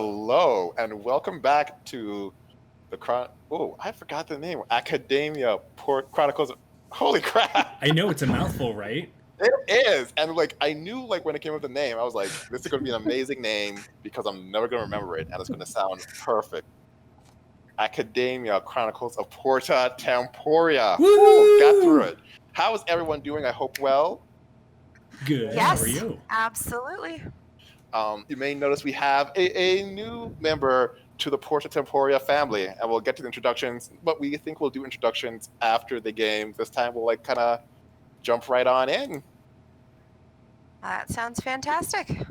Hello, and welcome back to the I forgot the name. Chronicles. Holy crap! I know it's a mouthful, right? It is, and I knew when it came up with the name, I was like, this is going to be an amazing name because I'm never going to remember it, and it's going to sound perfect. Academia Chronicles of Porta Temporea. Woo! Got through it. How is everyone doing? I hope well. Good. Yes, How are you? Absolutely. You may notice we have a new member to the Porta Temporea family, and we'll get to the introductions, but we think we'll do introductions after the game. This time we'll kind of jump right on in. That sounds fantastic.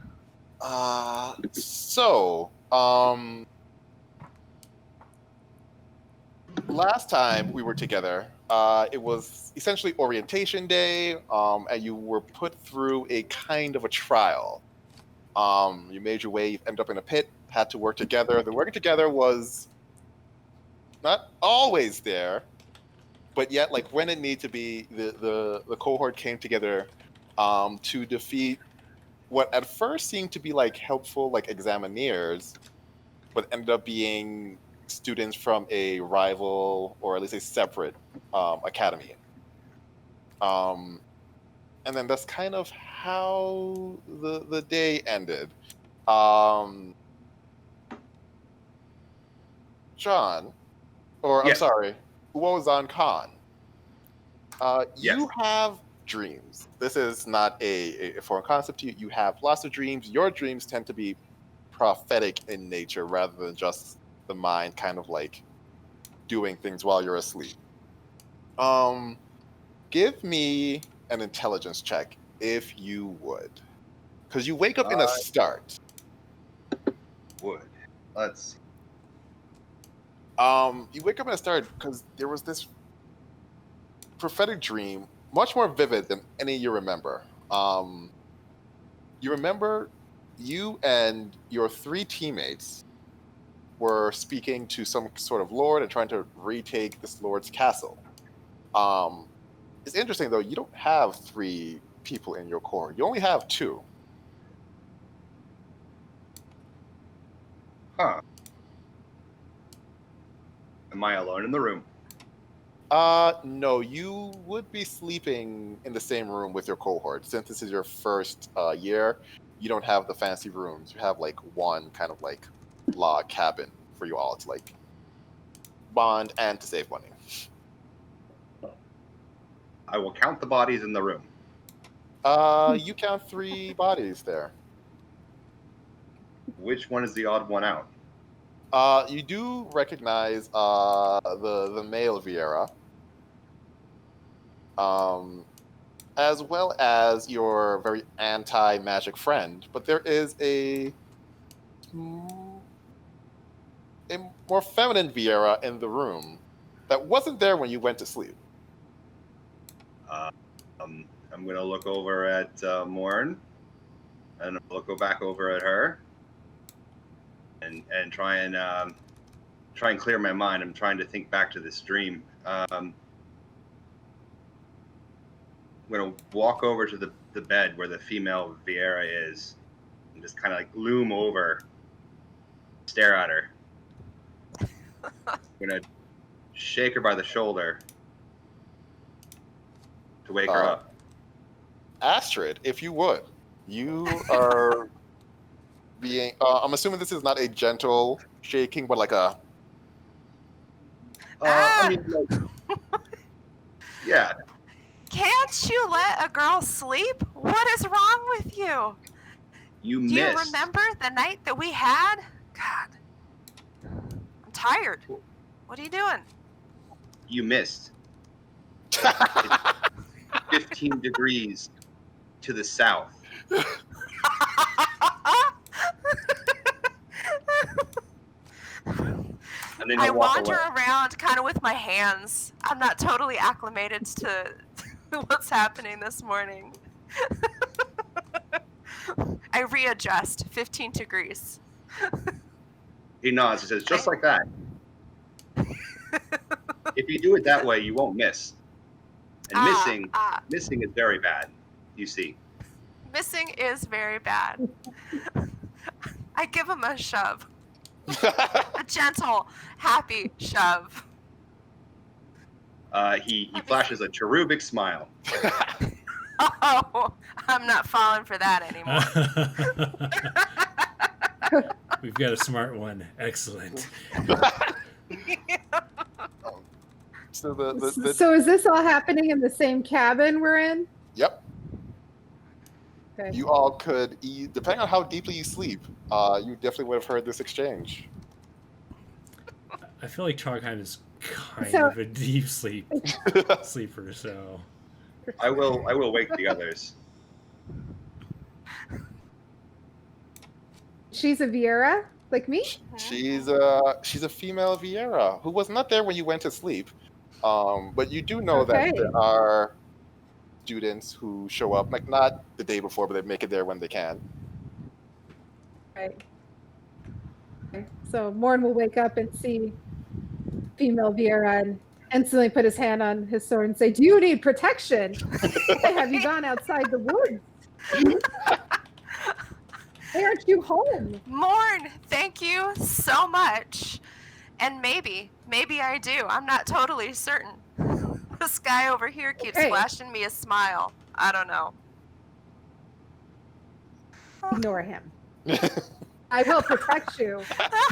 Last time we were together, it was essentially orientation day, and you were put through a kind of a trial. You made your way, you ended up in a pit, had to work together. The working together was not always there, but yet, when it needed to be, the cohort came together to defeat what at first seemed to be helpful examineers, but ended up being students from a rival or at least a separate academy. And then that's kind of how the day ended. John, or Yes. I'm sorry, Uozan Khan, Yes. you have dreams. This is not a foreign concept to you. You have lots of dreams. Your dreams tend to be prophetic in nature rather than just the mind kind of doing things while you're asleep. Give me an intelligence check if you would, because you wake up in a start. Would. Let's see. You wake up in a start because there was this prophetic dream, much more vivid than any you remember. You remember you and your 3 teammates were speaking to some sort of lord and trying to retake this lord's castle. It's interesting, though, you don't have 3 people in your core. You only have 2. Huh. Am I alone in the room? No, you would be sleeping in the same room with your cohort. Since this is your first year, you don't have the fancy rooms. You have one kind of log cabin for you all to bond and to save money. I will count the bodies in the room. You count 3 bodies there. Which one is the odd one out? You do recognize the male Vieira, as well as your very anti-magic friend, but there is a more feminine Vieira in the room that wasn't there when you went to sleep. I'm going to look over at Morn, and I'll go back over at her, and try and clear my mind. I'm trying to think back to this dream. I'm going to walk over to the bed where the female Vieira is, and just kind of loom over, stare at her. I'm going to shake her by the shoulder to wake her up. Astrid, if you would. You are being... I'm assuming this is not a gentle shaking, but a... I mean, yeah. Can't you let a girl sleep? What is wrong with you? You Do missed. you remember the night that we had? God. I'm tired. What are you doing? You missed. 15 degrees to the south. And then I you walk wander away. around kind of with my hands. I'm not totally acclimated to what's happening this morning. I readjust 15 degrees. He nods and says, just like that. If you do it that way, you won't miss. And missing is very bad, you see. Missing is very bad. I give him a shove. A gentle, happy shove. He flashes a cherubic smile. Oh, I'm not falling for that anymore. We've got a smart one. Excellent. So the So is this all happening in the same cabin we're in? yep. Okay. You all could, depending on how deeply you sleep, you definitely would have heard this exchange. I feel like Trogheim is kind So- of a deep sleeper, so I will wake the others. She's a Vieira, like me? She's a female Vieira who was not there when you went to sleep. But you do know that Okay. there are students who show up, like not the day before, but they make it there when they can. Right. Okay. So Morn will wake up and see female Vieira and instantly put his hand on his sword and say, "Do you need protection? Have you gone outside the woods? Why aren't you home?" Morn, thank you so much. And maybe I do. I'm not totally certain. This guy over here keeps Okay. flashing me a smile. I don't know. Ignore him. I will protect you,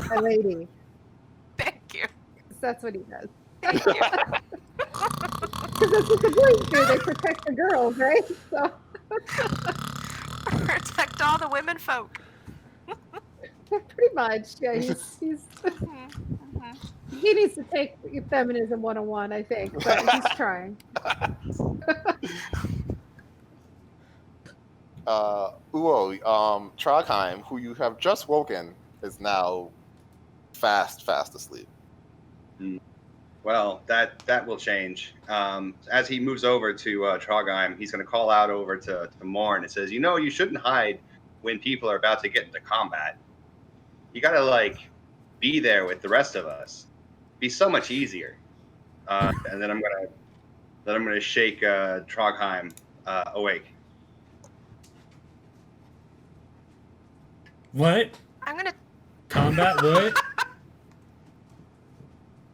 my lady. Thank you. That's what he does. Thank you. Because that's what the boys do. They protect the girls, right? So Protect all the women folk. pretty much, yeah. He's Mhm, mhm. he needs to take feminism 101, I think, but he's trying. Trogheim, who you have just woken, is now fast asleep. Well, that will change. As he moves over to Trogheim, he's going to call out over to Morn and says, you shouldn't hide when people are about to get into combat. You got to, be there with the rest of us. Be so much easier. And then I'm gonna shake Trogheim awake. what? I'm gonna. Combat what?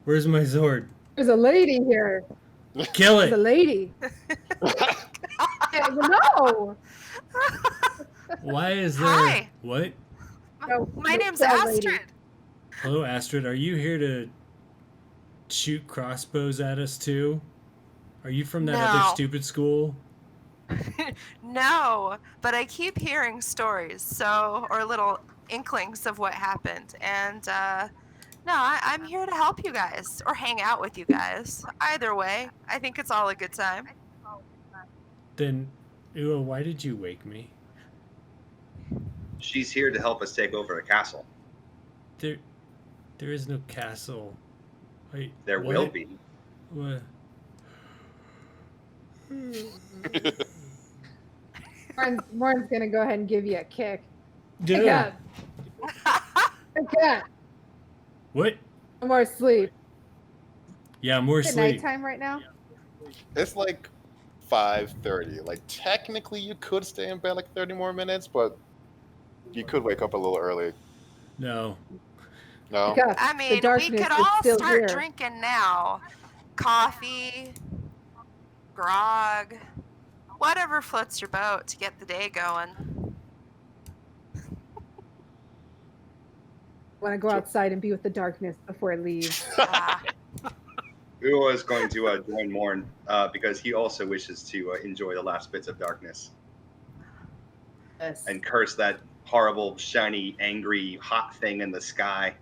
Where's my sword? There's a lady here. Kill There's a it! lady. Yeah, no. Why is there Hi. what? No, My name's that lady. Astrid. Hello, Astrid. Are you here to shoot crossbows at us too? Are you from that other No. stupid school? No, but I keep hearing stories, or little inklings of what happened, and no, I'm here to help you guys or hang out with you guys. Either way, I think it's all a good time. Then, Ua, why did you wake me? She's here to help us take over the castle. There is no castle. Wait, There what? will be. What? Morn's gonna go ahead and give you a kick. Dude. Again. Again. What? No more sleep. Yeah, more Is it sleep. nighttime right now? It's like 5:30. Like technically, you could stay in bed like 30 more minutes, but you could wake up a little early. No. No. Because I the mean, we darkness could is all still start here. drinking now. Coffee, grog, whatever floats your boat to get the day going. Want to go outside and be with the darkness before it leaves. Ah, Ua is going to join Morn because he also wishes to enjoy the last bits of darkness Yes. and curse that horrible, shiny, angry, hot thing in the sky.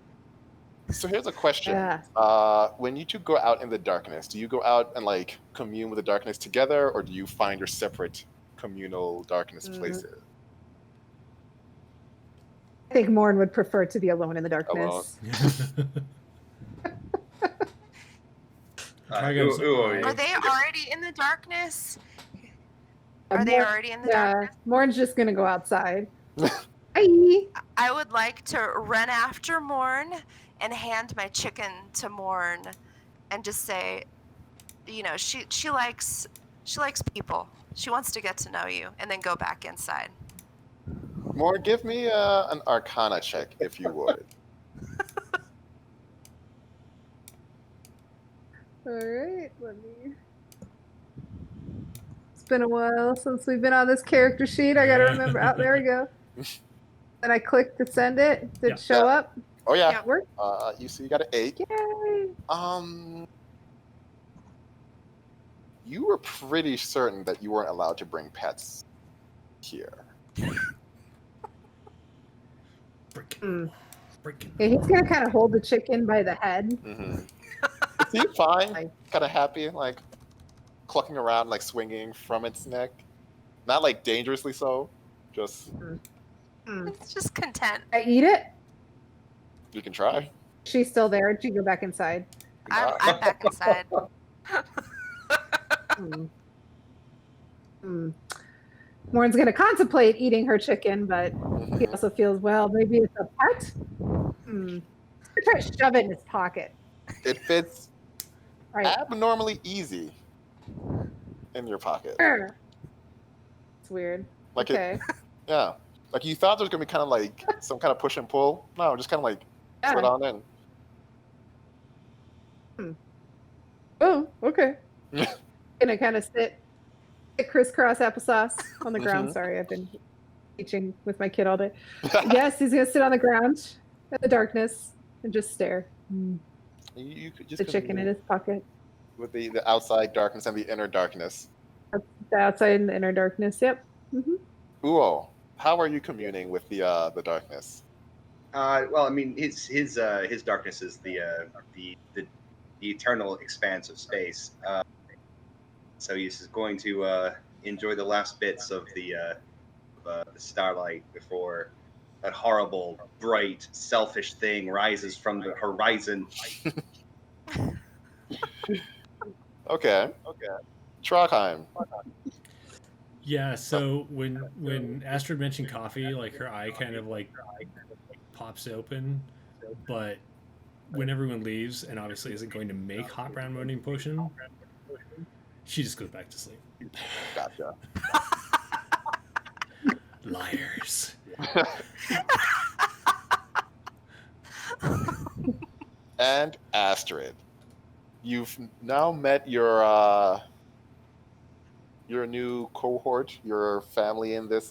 So here's a question. Yeah. When you two go out in the darkness, do you go out and commune with the darkness together, or do you find your separate communal darkness places? I think Morn would prefer to be alone in the darkness. Trogheim's Ua- are they already in the darkness? Uh, Are they Morn- already in the Yeah, darkness? Morn's just gonna go outside. Hi. I would like to run after Morn and hand my chicken to Morn and just say, she likes people. She wants to get to know you, and then go back inside. More, give me an Arcana check if you would. right, let me. It's been a while since we've been on this character sheet. I gotta remember. Oh, there we go. And I clicked to send it. Did Yeah. it show up? Oh yeah. Yep. Work. You see, you got an 8. Yay! You were pretty certain that you weren't allowed to bring pets here. Freaking. Yeah, he's gonna kind of hold the chicken by the head. Mm-hmm. It seemed fine, Like- kind of happy, like clucking around, like swinging from its neck. Not like dangerously so, just It's just content. I eat it. you can try. She's still there. Did she go back inside? I'm back inside. Morn's gonna contemplate eating her chicken, but he also feels, well, maybe it's a pet. Try to shove it in his pocket. It fits Right. abnormally easy in your pocket. It's weird. Like Okay. it, yeah. Like you thought there was gonna be kind of like some kind of push and pull. No, just kind of like Yeah. slid on in. Oh, okay. Gonna kind of sit crisscross applesauce on the ground. Mhm. Sorry, I've been teaching with my kid all day. Yes, he's gonna sit on the ground in the darkness and just stare. You could just The chicken in his pocket. with the outside darkness and the inner darkness. The outside and the inner darkness. Yep. Uo, how are you communing with the darkness? Well, I mean, his darkness is the eternal expanse of space. So he's just going to enjoy the last bits of the starlight before that horrible, bright, selfish thing rises from the horizon. Okay. Trogheim. Yeah, so when Astrid mentioned coffee, like her eye kind of like pops open, but when everyone leaves and obviously isn't going to make hot brown moaning potion, she just goes back to sleep. Gotcha. Liars. And Astrid, you've now met your new cohort, your family in this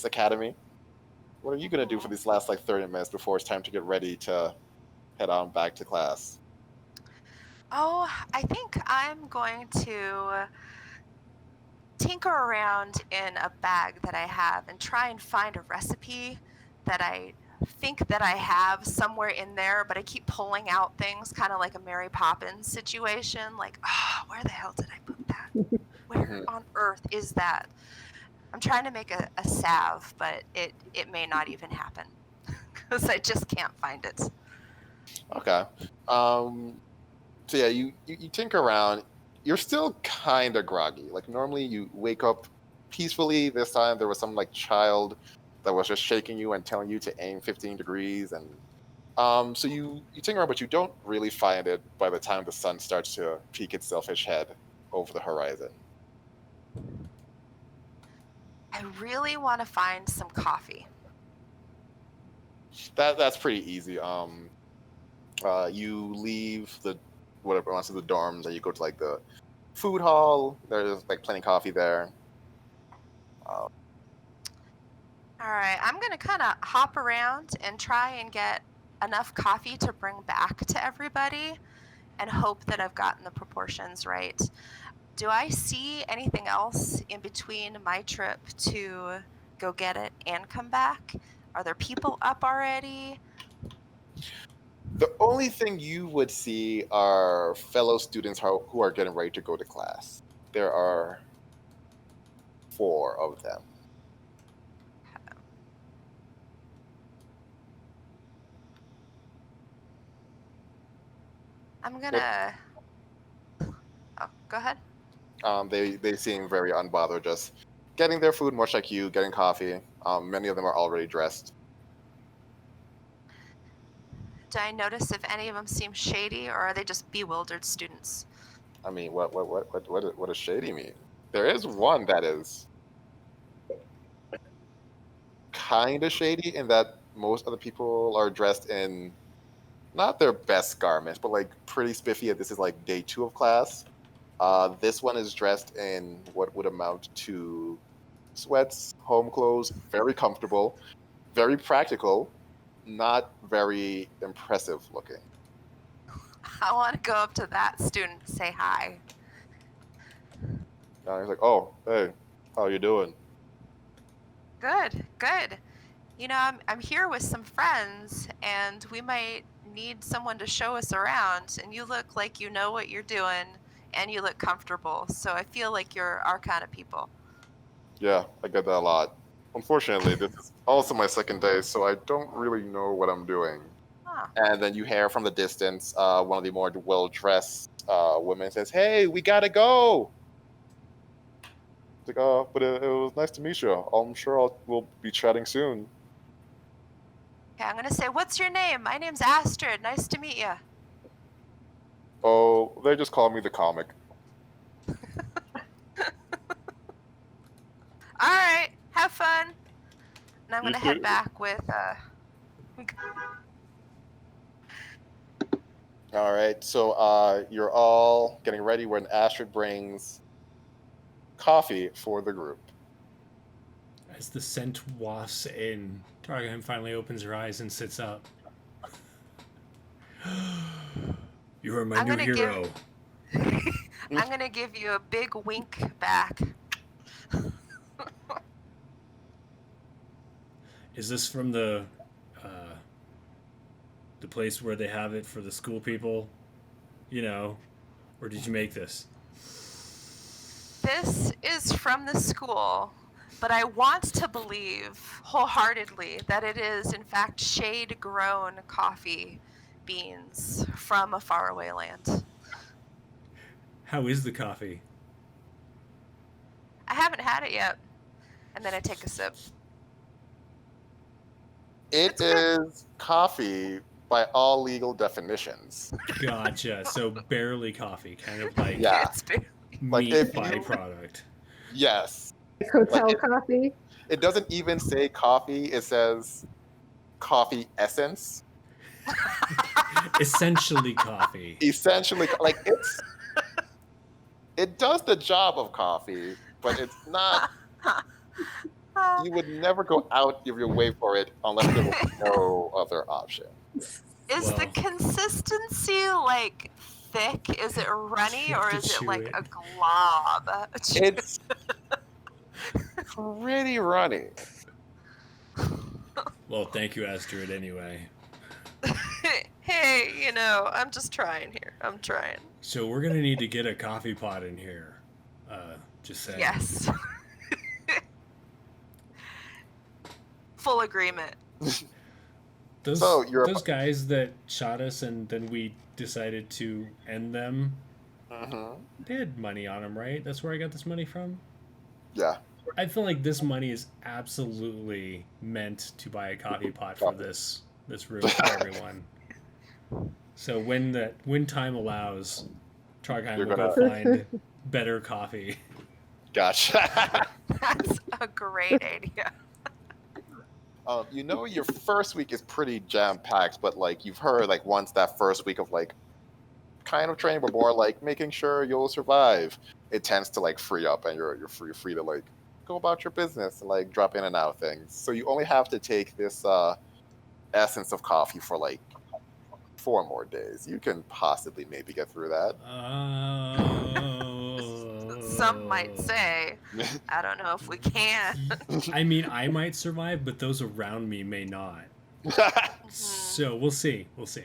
academy. What are you gonna do for these last like 30 minutes before it's time to get ready to head on back to class? Oh, I think I'm going to tinker around in a bag that I have and try and find a recipe that I think that I have somewhere in there, but I keep pulling out things, kind of like a Mary Poppins situation. Like, where the hell did I put that? Where on earth is that? I'm trying to make a salve, but it may not even happen because I just can't find it. Okay. So yeah, you tinker around. You're still kind of groggy. Like normally you wake up peacefully. This time there was some like child that was just shaking you and telling you to aim 15 degrees. And so you tinker around, but you don't really find it by the time the sun starts to peek its selfish head over the horizon. I really want to find some coffee. That's pretty easy. You leave the the dorms and you go to like the food hall. There's like plenty of coffee there. All right, I'm gonna kind of hop around and try and get enough coffee to bring back to everybody and hope that I've gotten the proportions right. Do I see anything else in between my trip to go get it and come back? Are there people up already? The only thing you would see are fellow students who are getting ready to go to class. There are 4 of them. I'm gonna. Oh, go ahead. They seem very unbothered, just getting their food, much like you, getting coffee. Many of them are already dressed. Do I notice if any of them seem shady, or are they just bewildered students? I mean, what does shady mean? There is one that is kind of shady in that most other people are dressed in not their best garments, but like pretty spiffy. This is like day 2 of class. This one is dressed in what would amount to sweats, home clothes, very comfortable, very practical, not very impressive looking. I want to go up to that student and say hi. He's like, "Oh, hey, how you doing?" Good, good. You know, I'm here with some friends, and we might need someone to show us around. And you look like you know what you're doing, and you look comfortable. So I feel like you're our kind of people. Yeah, I get that a lot. Unfortunately, this is also my second day, so I don't really know what I'm doing. Huh. And then you hear from the distance, one of the more well-dressed women says, "Hey, we gotta go." It's like, "Oh, but it was nice to meet you. I'm sure we'll be chatting soon." Okay, I'm gonna say, what's your name? My name's Astrid. Nice to meet you. Oh, they just call me the comic. All right, have fun. And I'm You gonna head too. back with All right, so you're all getting ready when Astrid brings coffee for the group. As the scent wafts in, Targaham finally opens her eyes and sits up. You are my I'm new gonna hero. I'm gonna give you a big wink back. Is this from the place where they have it for the school people? You know, or did you make this? This is from the school, but I want to believe wholeheartedly that it is in fact shade-grown coffee beans from a faraway land. How is the coffee? I haven't had it yet. And then I take a sip. It It's good. is coffee by all legal definitions. Gotcha. So barely coffee, kind of like Yeah. It's very- Like, meat if you- byproduct. Yes. Hotel Like coffee. It doesn't even say coffee, it says coffee essence. Essentially coffee. Essentially, like it does the job of coffee, but it's not. You would never go out of your way for it unless there was no other option. Is the Well. consistency like thick? Is it runny You have or to is it chew like it. a glob? It's pretty runny. Well, thank you, Astrid, anyway. Hey, you know, I'm just trying here. I'm trying. So we're going to need to get a coffee pot in here. Just saying. Yes. Full agreement. Those, So you're those guys that shot us and then we decided to end them, Mhm. they had money on them, right? That's where I got this money from? Yeah. I feel like this money is absolutely meant to buy a coffee pot for this room for everyone. So when time allows, Targheim You're will go find better coffee. Gotcha. That's a great idea. You know, your first week is pretty jam packed, but like you've heard, like once that first week of like kind of training, but more like making sure you'll survive, it tends to like free up, and you're free to like go about your business and like drop in and out of things. So you only have to take this essence of coffee for like 4 more days. You can possibly maybe get through that. Some might say. I don't know if we can. I mean, I might survive, but those around me may not. So we'll see. We'll see.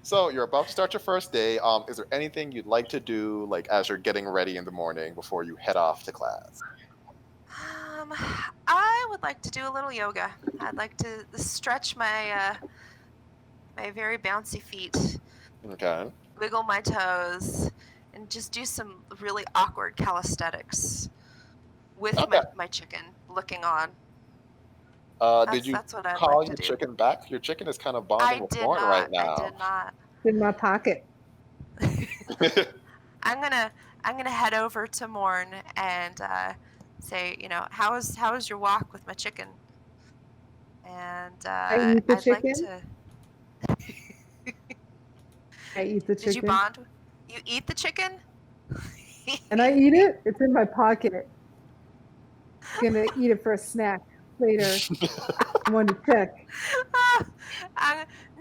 So you're about to start your first day. Is there anything you'd like to do, like as you're getting ready in the morning before you head off to class? I would like to do a little yoga. I'd like to stretch my my very bouncy feet, Okay. wiggle my toes, and just do some really awkward calisthenics with Okay. my chicken looking on. Did you That's what I'd call like your to do. chicken back? Your chicken is kind of I bonding with did Warren not. right now. I did not. In my pocket. I'm gonna head over to Morn and say, you know, how was your walk with my chicken? And I eat the I'd like chicken? to. I eat the Did you chicken. bond? You eat the chicken? And I eat it. It's in my pocket. I'm gonna eat it for a snack later. I want to check.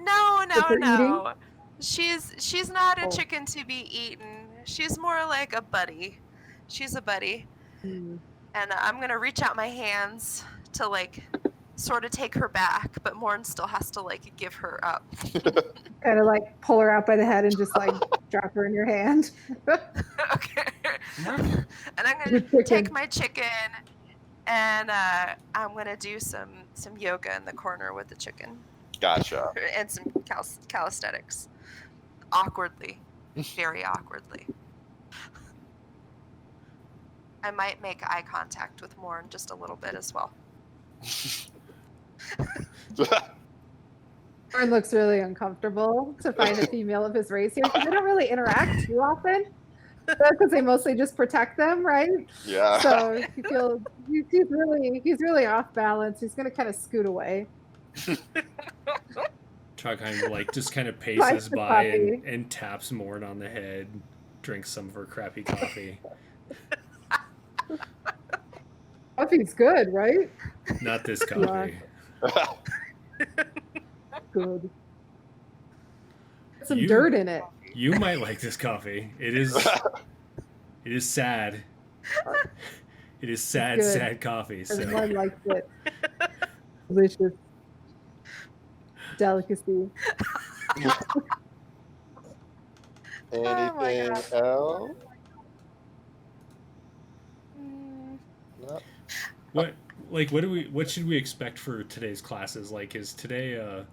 No, But for eating? no. She's not a Oh. chicken to be eaten. She's more like a buddy. She's a buddy. Mm. And I'm gonna reach out my hands to like sort of take her back, but Morn still has to like give her up. Kind of like pull her out by the head and just like drop her in your hand. Okay. And I'm gonna Good chicken. take my chicken and I'm gonna do some yoga in the corner with the chicken Gotcha. and some calisthenics. Awkwardly. Very awkwardly. I might make eye contact with Morn just a little bit as well. Warren looks really uncomfortable to find a female of his race here because they don't really interact too often. Because they mostly just protect them, right? Yeah. So he feels he's really off balance. He's gonna kind of scoot away. Trogheim like just kind of Likes paces the by coffee. and taps Morn on the head, drinks some of her crappy coffee. Coffee's good, right? Not this coffee. Good. Some You- dirt in it. You might like this coffee. It is sad. It is sad, good. sad coffee. So Everyone likes it. Delicious. Delicacy. Anything else? No. what should we expect for today's classes? Like, is today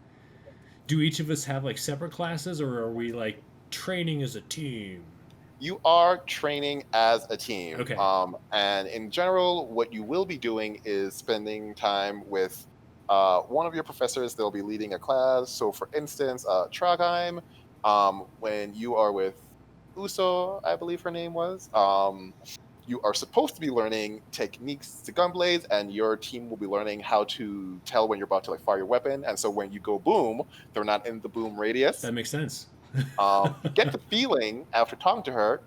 do each of us have like separate classes, or are we like training as a team? You are training as a team. Okay. And in general, what you will be doing is spending time with one of your professors. They'll be leading a class. So, for instance, Trogheim, when you are with Uso, I believe her name was, you are supposed to be learning techniques to gunblades, and your team will be learning how to tell when you're about to like fire your weapon. And so when you go boom, they're not in the boom radius. That makes sense. Get the feeling after talking to her,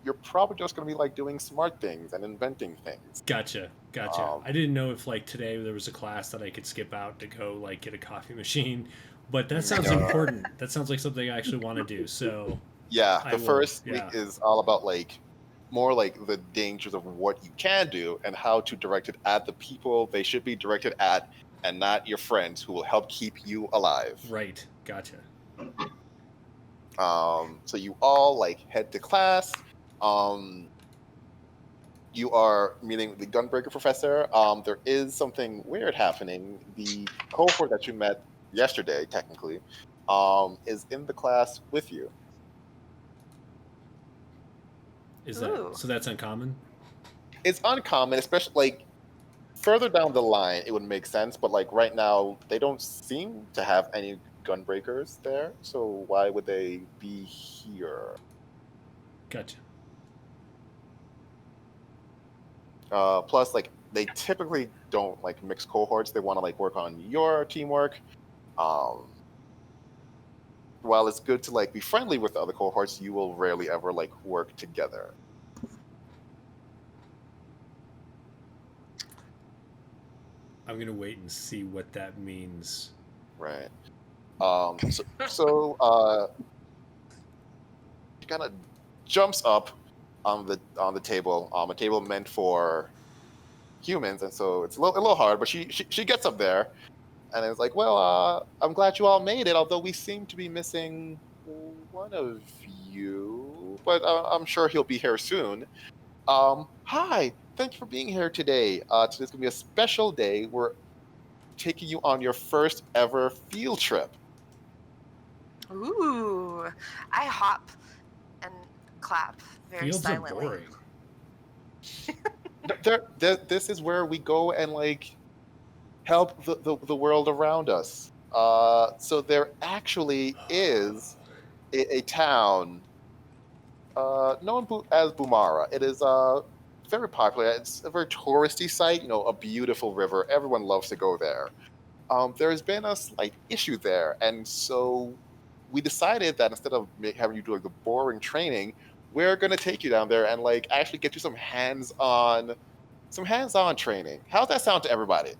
you're probably just going to be like doing smart things and inventing things. Gotcha. I didn't know if like today there was a class that I could skip out to go like get a coffee machine, but that sounds important. That sounds like something I actually want to do. So Yeah, I the will, first yeah. week is all about like more like the dangers of what you can do and how to direct it at the people they should be directed at, and not your friends who will help keep you alive. right. Gotcha. So you all like head to class. You are meeting the gunbreaker professor. There is something weird happening. The cohort that you met yesterday, technically, is in the class with you. Is that Ooh. so? That's uncommon. It's uncommon, especially like further down the line, it would make sense. But like right now, they don't seem to have any gunbreakers there. So why would they be here? Gotcha. Plus, like they typically don't like mix cohorts. They want to like work on your teamwork. While it's good to like be friendly with the other cohorts, you will rarely ever like work together. I'm gonna wait and see what that means. Right. So she kind of jumps up on the table, a table meant for humans, and so it's a little hard. But she gets up there, and it's like, well, I'm glad you all made it. Although we seem to be missing one of you, but I'm sure he'll be here soon. Hi, thanks for being here today. Today's gonna be a special day. We're taking you on your first ever field trip. Ooh. I hop and clap very Fields are silently. boring. This is where we go and like help the world around us. So there actually is a town known as Bumara. It is very popular. It's a very touristy site. You know, a beautiful river. Everyone loves to go there. There's been a slight issue there, and so we decided that instead of having you do like the boring training, we're gonna take you down there and like actually get you some hands-on training. How's that sound to everybody?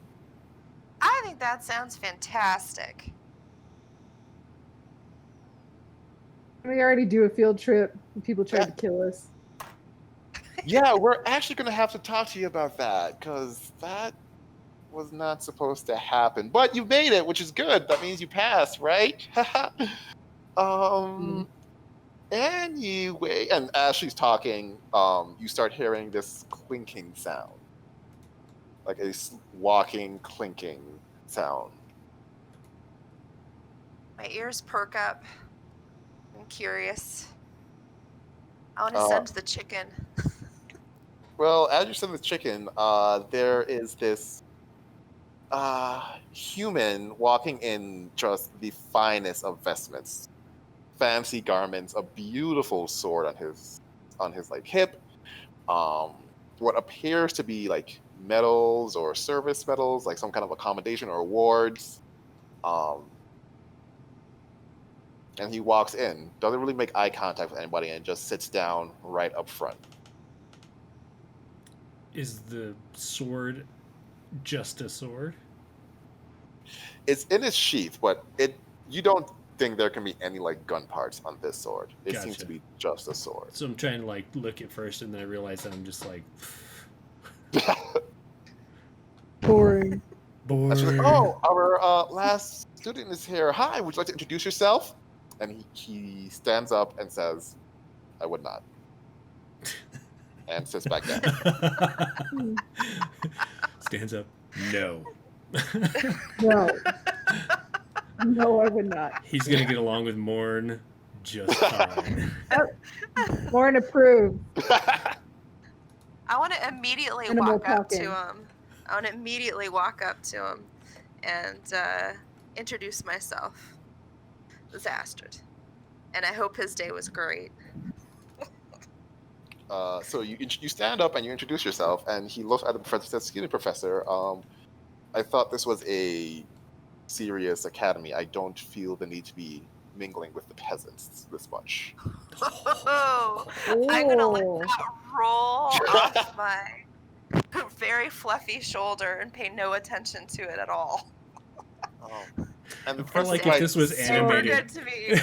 I think that sounds fantastic. We already do a field trip and people tried to kill us. Yeah, we're actually gonna have to talk to you about that because that was not supposed to happen. But you made it, which is good. That means you passed, right? Anyway, and as she's talking, you start hearing this clinking sound, like a walking, clinking sound. My ears perk up. I'm curious. I want to Uh, send the chicken. Well, as you send the chicken, there is this human walking in just the finest of vestments, fancy garments, a beautiful sword on his like hip, what appears to be like medals or service medals, like some kind of accommodation or awards. And he walks in, doesn't really make eye contact with anybody, and just sits down right up front. Is the sword just a sword? It's in his sheath, but you don't think there can be any like gun parts on this sword. It seems Gotcha. to be just a sword. So I'm trying to like look at first, and then I realize that I'm just like Boring. bored. And she's like, "Oh, our last student is here. Hi, would you like to introduce yourself?" And he stands up and says, "I would not," and sits back down. Stands up. No. No. No, I would not. He's gonna get along with Morn just fine. Lauren approved. I want to immediately Animal walk up to talking. him. I want to immediately walk up to him and introduce myself. This is Astrid. And I hope his day was great. So you stand up and you introduce yourself, and he looks at the professor and says, "Excuse me, professor. I thought this was a serious academy. I don't feel the need to be mingling with the peasants this much." Oh, I'm going to let Ooh. that roll off my very fluffy shoulder and pay no attention to it at all. And the I feel professor like like, if this was Super animated. good to me.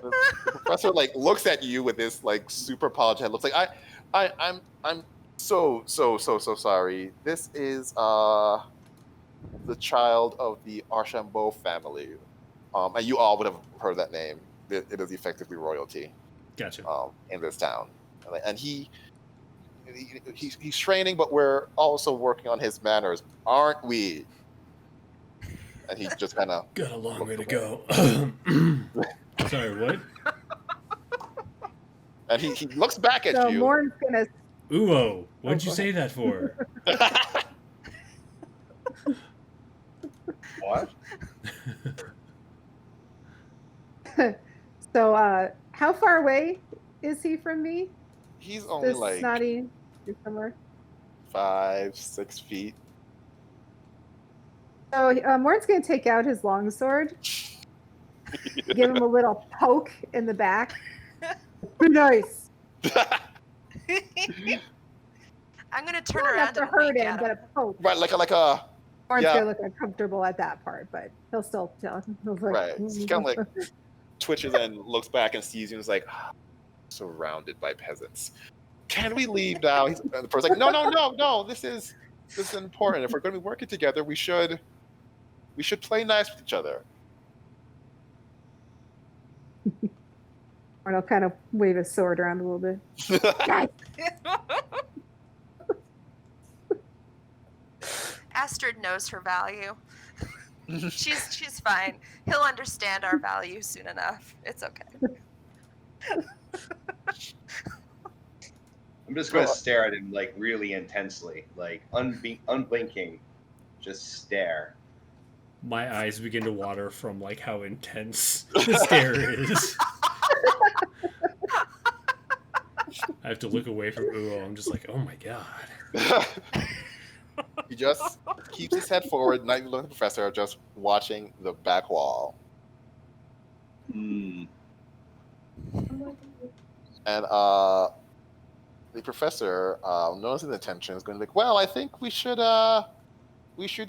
the professor like looks at you with this like super apologetic looks like I'm so sorry. This is the child of the Archambault family, and you all would have heard that name. It is effectively royalty Gotcha. in this town, and he's training, but we're also working on his manners, aren't we? And he's just kind of Got a long way to go. Sorry, what? and he looks back at So you. Lauren's gonna. Ooh, what'd you go say that for? What? So, how far away is he from me? He's only This like snotty somewhere. 5-6 feet. So Lauren's gonna take out his longsword, give him a little poke in the back. Be nice. I'm going to turn Not around enough to and hurt wink him, at but him. a poke. Right, like a Lauren's yeah. gonna look uncomfortable at that part, but he'll still tell. He'll like, Right. He kind of like twitches and looks back and sees you and is like, surrounded by peasants. Can we leave now? And the person's like, no. This is important. If we're going to be working together, we should play nice with each other. Or he'll kind of wave his sword around a little bit. Guys, Astrid knows her value. She's fine. He'll understand our value soon enough. It's okay. I'm just going to stare at him like really intensely, like unblinking, just stare. My eyes begin to water from like how intense the stare is. I have to look away from Uo. I'm just like, oh my god. He just keeps his head forward, not even looking at the professor, just watching the back wall. Hmm. And the professor, noticing the tension, is going to be like, well, I think we should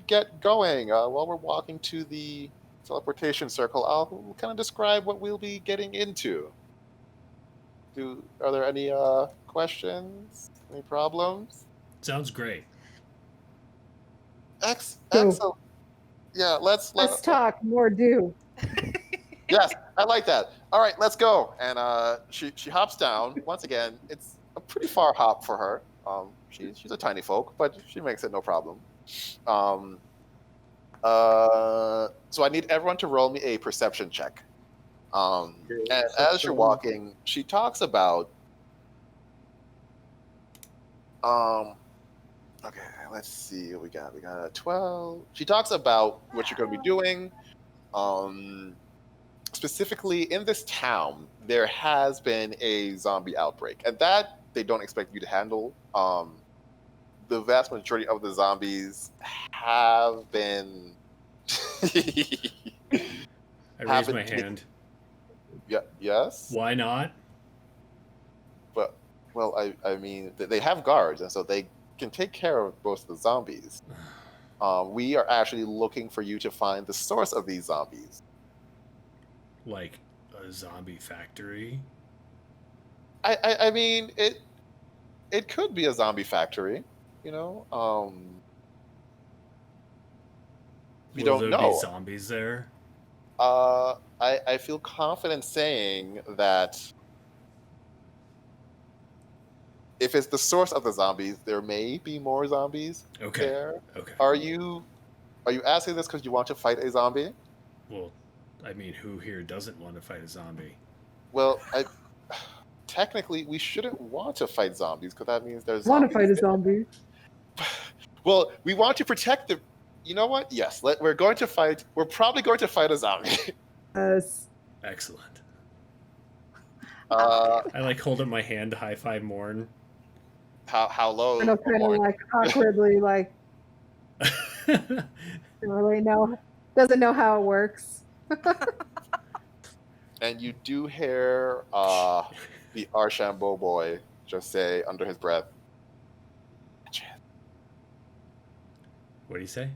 get going. While we're walking to the teleportation circle, I'll kind of describe what we'll be getting into. Are there any questions? Any problems? Sounds great. Go. Excellent. Yeah, let's talk, more do. Yes, I like that. All right, let's go. And she hops down. Once again, it's a pretty far hop for her. She's a tiny folk, but she makes it no problem. So I need everyone to roll me a perception check. And as you're walking, she talks about okay, let's see what we got. We got a 12. She talks about what you're going to be doing. Specifically in this town, there has been a zombie outbreak, and that they don't expect you to handle. The vast majority of the zombies have been. I raise my hand. Yeah. Yes. Why not? But well, I mean, they have guards, and so they can take care of most of the zombies. We are actually looking for you to find the source of these zombies. Like a zombie factory? I mean, it could be a zombie factory, you know. We Will don't there know. be zombies there? I feel confident saying that if it's the source of the zombies, there may be more zombies there. Okay. Are you asking this because you want to fight a zombie? Well, I mean, who here doesn't want to fight a zombie? Well, technically we shouldn't want to fight zombies because that means there's Want to zombies fight a there. zombie? Well, we want to protect the. You know what? Yes, we're going to fight. We're probably going to fight a zombie. Yes. Excellent. Uh, I like hold up my hand to high five Morn. how low? I know, kind of like awkwardly, like doesn't really know, doesn't know how it works. And you do hear the Archambault boy just say under his breath, What do you say?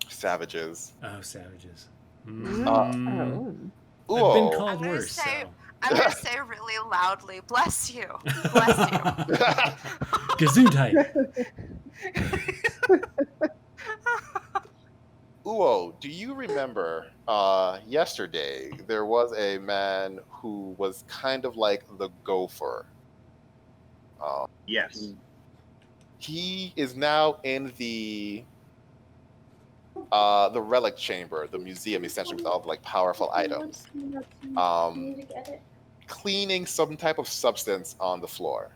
"Savages." Oh, savages. Oh. I've been Ooh. called I'm gonna worse. say- So. I'm going to say really loudly, bless you. Bless you. Gesundheit. Uo, do you remember yesterday there was a man who was kind of like the gopher? Yes. He is now in the relic chamber, the museum, essentially with all the like powerful items, cleaning some type of substance on the floor.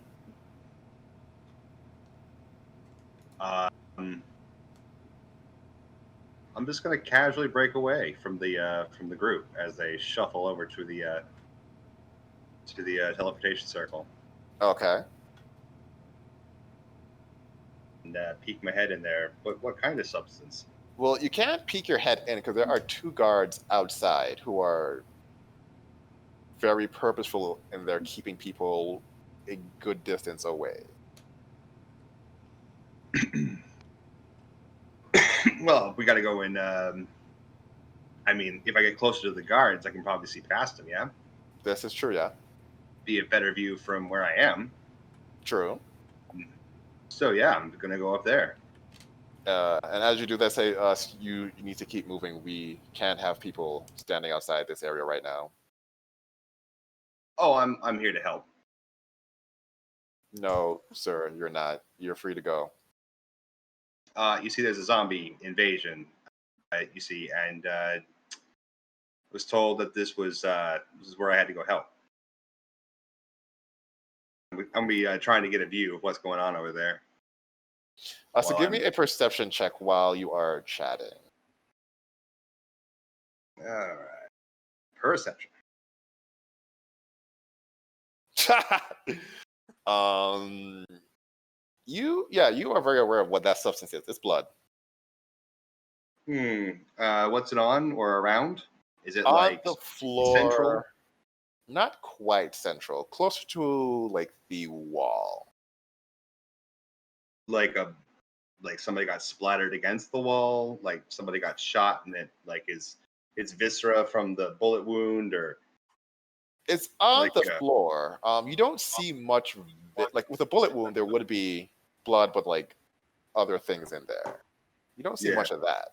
I'm just gonna casually break away from the group as they shuffle over to the teleportation circle Okay. and peek my head in there. But what kind of substance? Well, you can't peek your head in because there are two guards outside who are very purposeful in their keeping people a good distance away. Well, we got to go in. I mean, if I get closer to the guards, I can probably see past them. Yeah, This is true, yeah. be a better view from where I am. True. So yeah, I'm gonna go up there. And as you do that, say you need to keep moving. We can't have people standing outside this area right now. Oh, I'm here to help. No, sir, you're not. You're free to go. You see, there's a zombie invasion. You see, and was told that this is where I had to go help. I'm gonna be trying to get a view of what's going on over there. So give me a perception check while you are chatting. All right, perception. you are very aware of what that substance is. It's blood. What's it on or around? Is it On like the floor, central? not quite central, closer to like the wall. Like somebody got splattered against the wall, like somebody got shot and it like is it's viscera from the bullet wound, or It's on like the floor. You don't see much. Like with a bullet wound, there would be blood, but like other things in there. You don't see Yeah. much of that.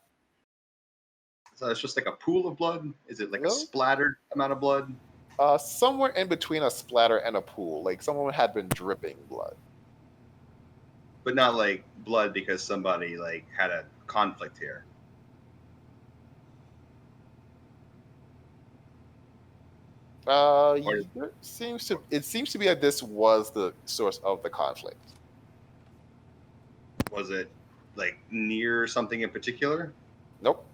So it's just like a pool of blood? Is it like a No. splattered amount of blood? Somewhere in between a splatter and a pool, like someone had been dripping blood. But not like blood because somebody like had a conflict here. It seems to be that this was the source of the conflict. Was it like near something in particular? Nope.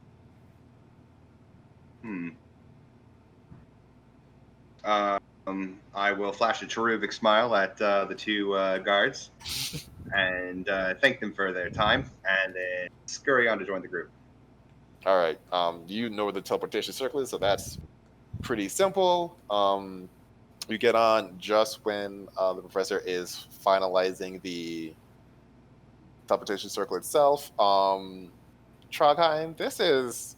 I will flash a cherubic smile at the two guards and thank them for their time, and then scurry on to join the group. All right. You know where the teleportation circle is, so that's pretty simple. You get on just when the professor is finalizing the teleportation circle itself. Trogheim, this is.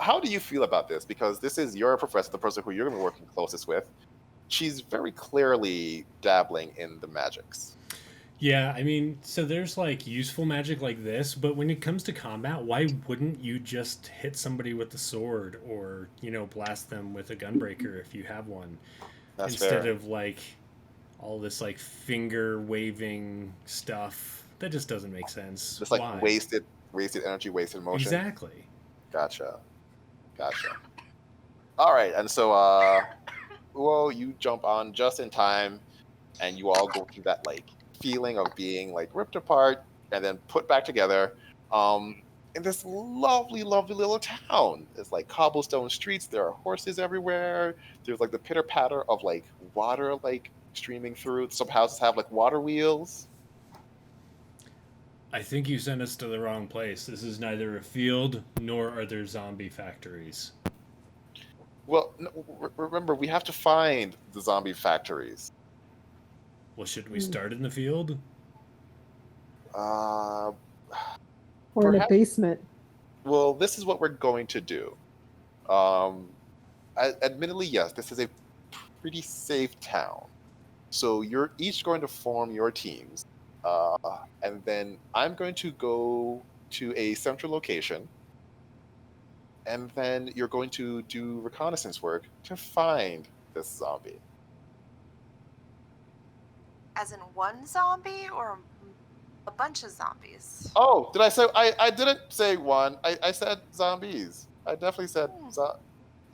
How do you feel about this? Because this is your professor, the person who you're going to be working closest with. She's very clearly dabbling in the magics. Yeah, I mean, so there's like useful magic like this, but when it comes to combat, why wouldn't you just hit somebody with the sword or, blast them with a gunbreaker if you have one? That's instead fair. of like all this like finger waving stuff. That just doesn't make sense. Just like Why? wasted energy, wasted motion. Exactly. Gotcha. All right, and so well, you jump on just in time, and you all go through that like feeling of being like ripped apart and then put back together. In this lovely, lovely little town. It's like cobblestone streets. There are horses everywhere. There's like the pitter patter of like water like streaming through. Some houses have like water wheels. I think you sent us to the wrong place. This is neither a field nor are there zombie factories. Well, no, remember, we have to find the zombie factories. Well, should we start in the field? Or in a Perhaps- basement. Well, this is what we're going to do. Admittedly, yes, this is a pretty safe town. So you're each going to form your teams. And then I'm going to go to a central location. And then you're going to do reconnaissance work to find this zombie. As in one zombie or a bunch of zombies? Oh, did I say I didn't say one. I said zombies. I definitely said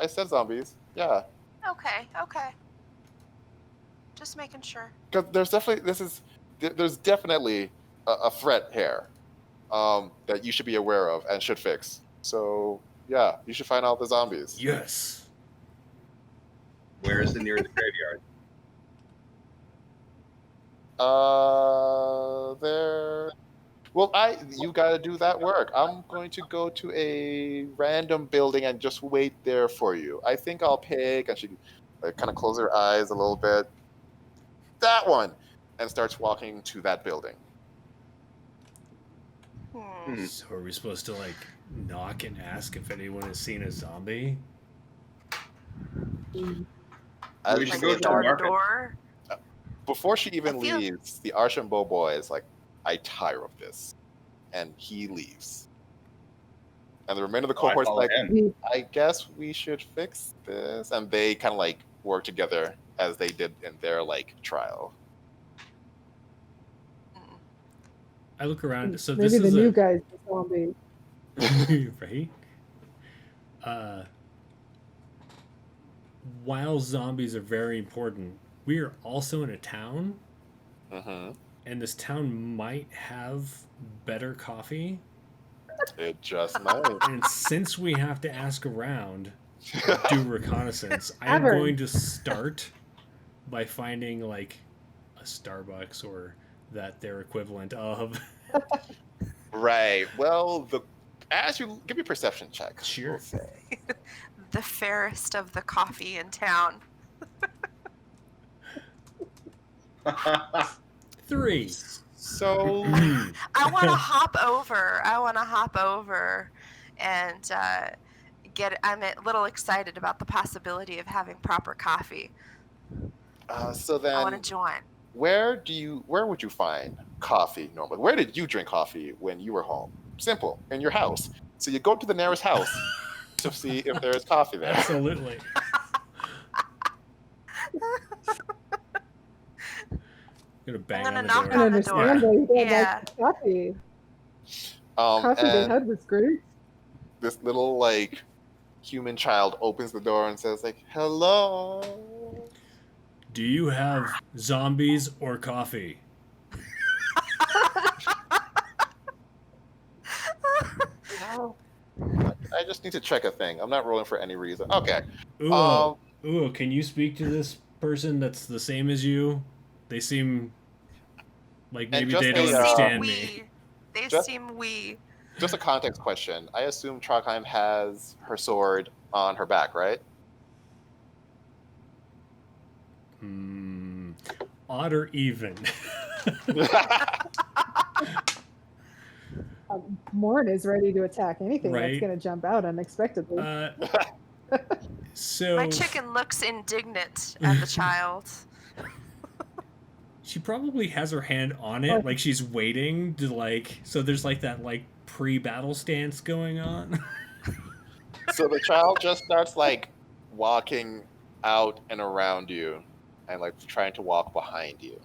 I said zombies. Yeah. Okay. Just making sure. Because there's definitely a threat here that you should be aware of and should fix. So yeah, you should find out the zombies. Yes. Where is the nearest graveyard? There. Well, you gotta do that work. I'm going to go to a random building and just wait there for you. I think I'll pick, and she kind of close her eyes a little bit. That one, and starts walking to that building. So are we supposed to like knock and ask if anyone has seen a zombie? As We you should Like go say to that, door to market. door? before she even I feel- leaves, the Archambault boy is like, "I tire of this," and he leaves. And the remainder of the Oh, I cohort's follow like, him. I guess we should fix this. And they kind of like work together as they did in their like trial. I look around. So Maybe this the is new guy's the zombie. right? While zombies are very important, we are also in a town, Mm-hmm. and this town might have better coffee. It just might. And since we have to ask around, do reconnaissance, I'm Tavern. going to start by finding like a Starbucks or that they're equivalent of. Right. Well, as you give me a perception check. Sure. We'll say. The fairest of the coffee in town. 3. So I want to hop over. And I'm a little excited about the possibility of having proper coffee. so I want then, to join. where would you find coffee normally? Where did you drink coffee when you were home? Simple, in your house. So you go to the nearest house to see if there is coffee there. Absolutely. Gonna bang gonna on the knock door. I on the understand door. why you don't Yeah. like the coffee. Coffee they And had was great. this little like human child opens the door and says like, "Hello." Do you have zombies or coffee? I just need to check a thing. I'm not rolling for any reason. Okay. Ooh, ooh, can you speak to this person that's the same as you? They seem like maybe just they a, don't understand me. They Just- seem wee. Just a context question. I assume Trogheim has her sword on her back, right? Odd or even? Morn is ready to attack anything that's Right. going to jump out unexpectedly. So My chicken looks indignant at the child. she probably has her hand on it, like she's waiting to so there's that pre-battle stance going on. So the child just starts walking out and around you and trying to walk behind you.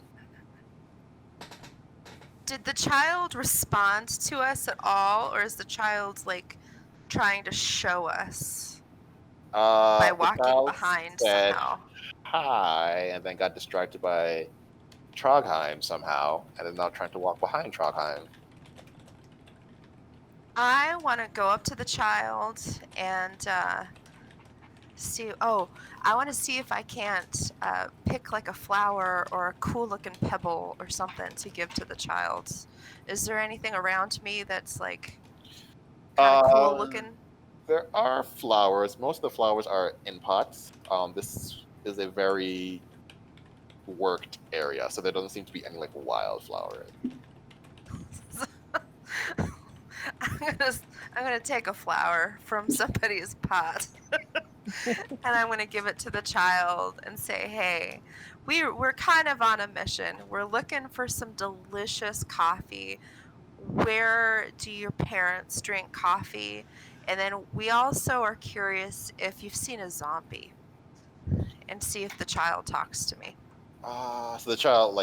Did the child respond to us at all, or is the child trying to show us by The walking child behind said somehow? hi and then got distracted by Trogheim somehow and is now trying to walk behind Trogheim. I want to go up to the child and see. Oh, I want to see if I can't pick a flower or a cool-looking pebble or something to give to the child. Is there anything around me that's kind of cool-looking? There are flowers. Most of the flowers are in pots. This is a very worked area, so there doesn't seem to be any wildflower. I'm gonna take a flower from somebody's pot, and I'm gonna give it to the child and say, "Hey, we're kind of on a mission. We're looking for some delicious coffee. Where do your parents drink coffee? And then we also are curious if you've seen a zombie, and see if the child talks to me." So the child,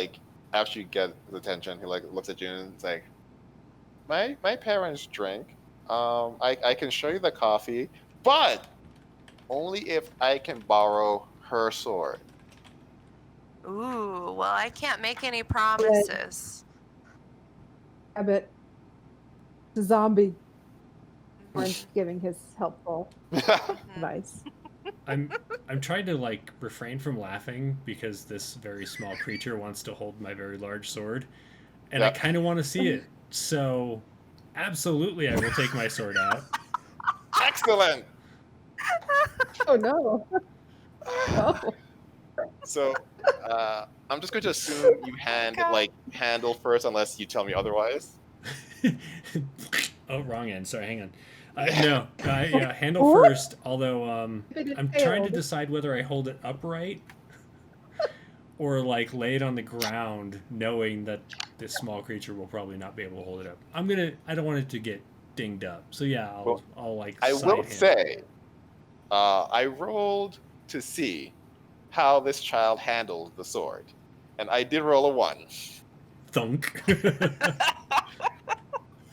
after you get his attention, he looks at you and is like, My parents drink. I can show you the coffee, but only if I can borrow her sword. Ooh, well, I can't make any promises. Rabbit. The zombie. Morn's giving his helpful advice. I'm trying to refrain from laughing because this very small creature wants to hold my very large sword, and I Yep. kind of want to see it. So, absolutely, I will take my sword out. Excellent. Oh no. Oh. So I'm just going to assume you handle first, unless you tell me otherwise. Oh, wrong end. Sorry, hang on. Yeah, handle first. Although I'm trying to decide whether I hold it upright or lay it on the ground, knowing that this small creature will probably not be able to hold it up. I don't want it to get dinged up. So yeah, I'll I side will hand. say, I rolled to see how this child handled the sword, and I did roll a 1. Thunk.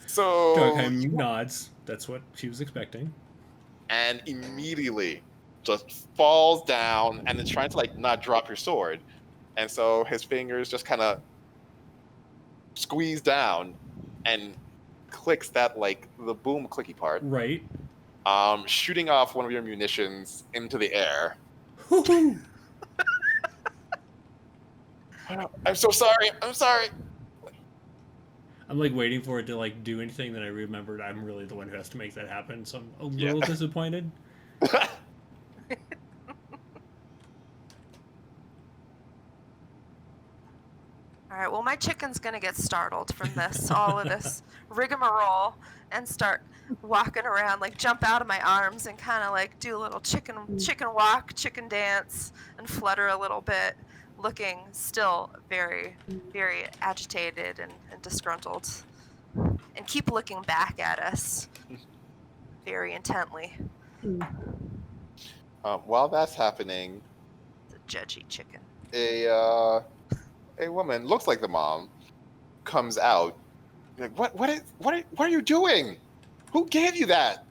So Dogheim nods. That's what she was expecting. and immediately just falls down and is trying to not drop your sword, and so his fingers just kind of squeeze down and clicks that the boom clicky part, Right. shooting off one of your munitions into the air. Woo-hoo. I'm so sorry. I'm like waiting for it to like do anything that I remembered. I'm really the one who has to make that happen, so I'm a Yeah. little disappointed. All right, well, my chicken's gonna get startled from this, all of this rigmarole, and start walking around, like jump out of my arms and kind of like do a little chicken walk, chicken dance, and flutter a little bit, looking still very, very agitated and disgruntled, and keep looking back at us very intently. While that's happening, The judgy chicken. a woman looks like the mom comes out. Like, what are you doing? Who gave you that?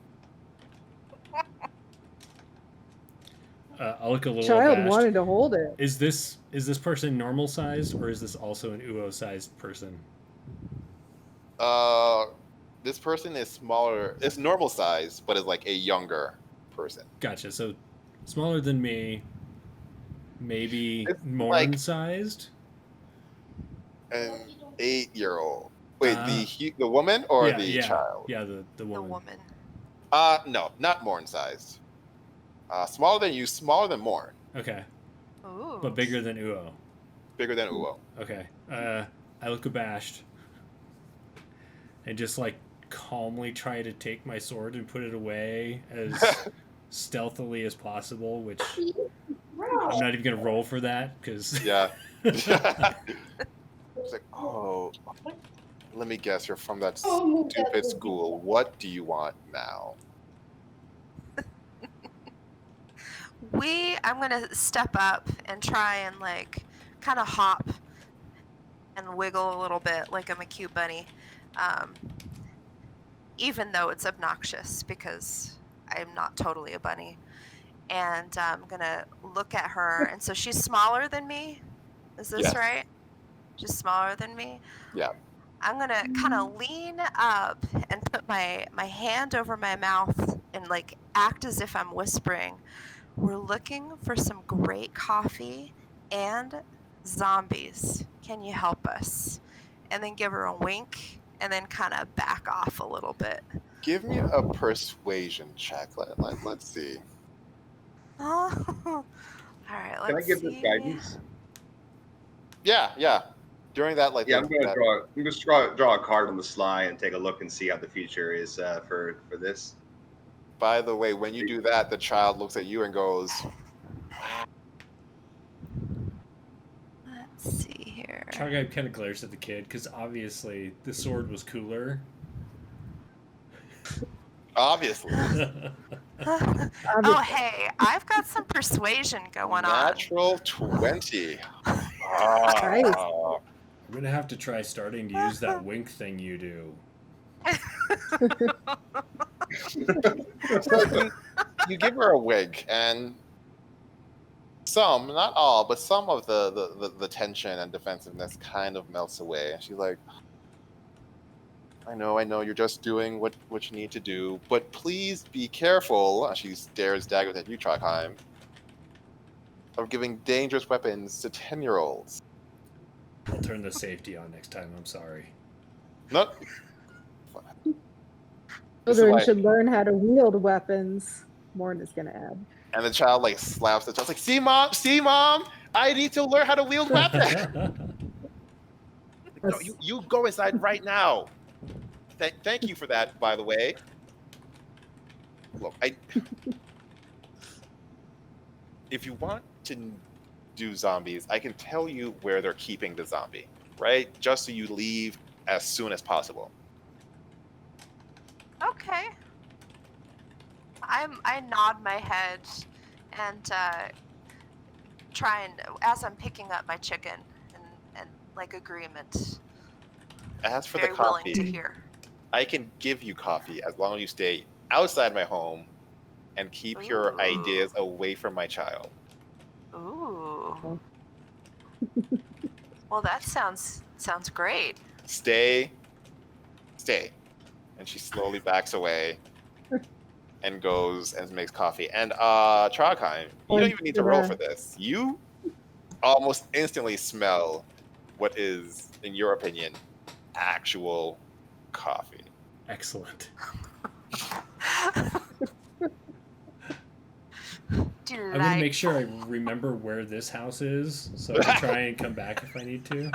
I'll look a little Child abashed. wanted to hold it. Is this person normal sized, or is this also an Uo sized person? This person is smaller. It's normal size, but is like a younger person. Gotcha. So smaller than me, maybe It's Morn like- sized. An 8-year-old. Wait, the woman or the child? Yeah, the The woman. woman. No, not Morn sized. Smaller than you, smaller than Morn. Okay, Ooh. but bigger than Uo. Bigger than Uo. Okay. I look abashed and just like calmly try to take my sword and put it away as stealthily as possible, which I'm not even gonna roll for that because Yeah. It's like, oh, let me guess, you're from that stupid school. What do you want now? I'm gonna step up and try and like kind of hop and wiggle a little bit like I'm a cute bunny, even though it's obnoxious because I'm not totally a bunny. And I'm gonna look at her, and so she's smaller than me. Is this Yes. right? She's smaller than me. Yeah. I'm gonna kind of lean up and put my hand over my mouth and like act as if I'm whispering. We're looking for some great coffee and zombies. Can you help us? And then give her a wink and then kind of back off a little bit. Give me a persuasion check. Let's see. All right, let's Can I give see. this guidance? Yeah. During that, like, Yeah, I'm that- gonna draw. I'm just draw a card on the sly and take a look and see how the future is for this. By the way, when you do that, the child looks at you and goes, Let's see here. Charguy kind of glares at the kid because obviously the sword was cooler. obviously. Oh, hey, I've got some persuasion going on. Natural 20. Nice. I'm gonna have to try starting to use that wink thing you do. So you give her a wig, and some, not all, but some of the tension and defensiveness kind of melts away. And she's like, I know, you're just doing what you need to do, but please be careful. And she stares daggers at you, Trachheim, of giving dangerous weapons to 10-year-olds. I'll turn the safety on next time. I'm sorry. Not. This is Children why- should learn how to wield weapons. Morn is going to add. And the child like slaps the child, like, see mom, I need to learn how to wield weapons. No, you go inside right now. Thank you for that, by the way. Look, if you want to do zombies, I can tell you where they're keeping the zombie, right? Just so you leave as soon as possible. Okay. I nod my head and try and, as I'm picking up my chicken and like agreement, As for very the willing to coffee, hear. I can give you coffee as long as you stay outside my home and keep your Ooh. ideas away from my child. Ooh. Well, that sounds great. Stay. And she slowly backs away and goes and makes coffee. And Trachheim, you don't even need to roll for this. You almost instantly smell what is, in your opinion, actual coffee. Excellent. I'm gonna make sure I remember where this house is, so I can try and come back if I need to.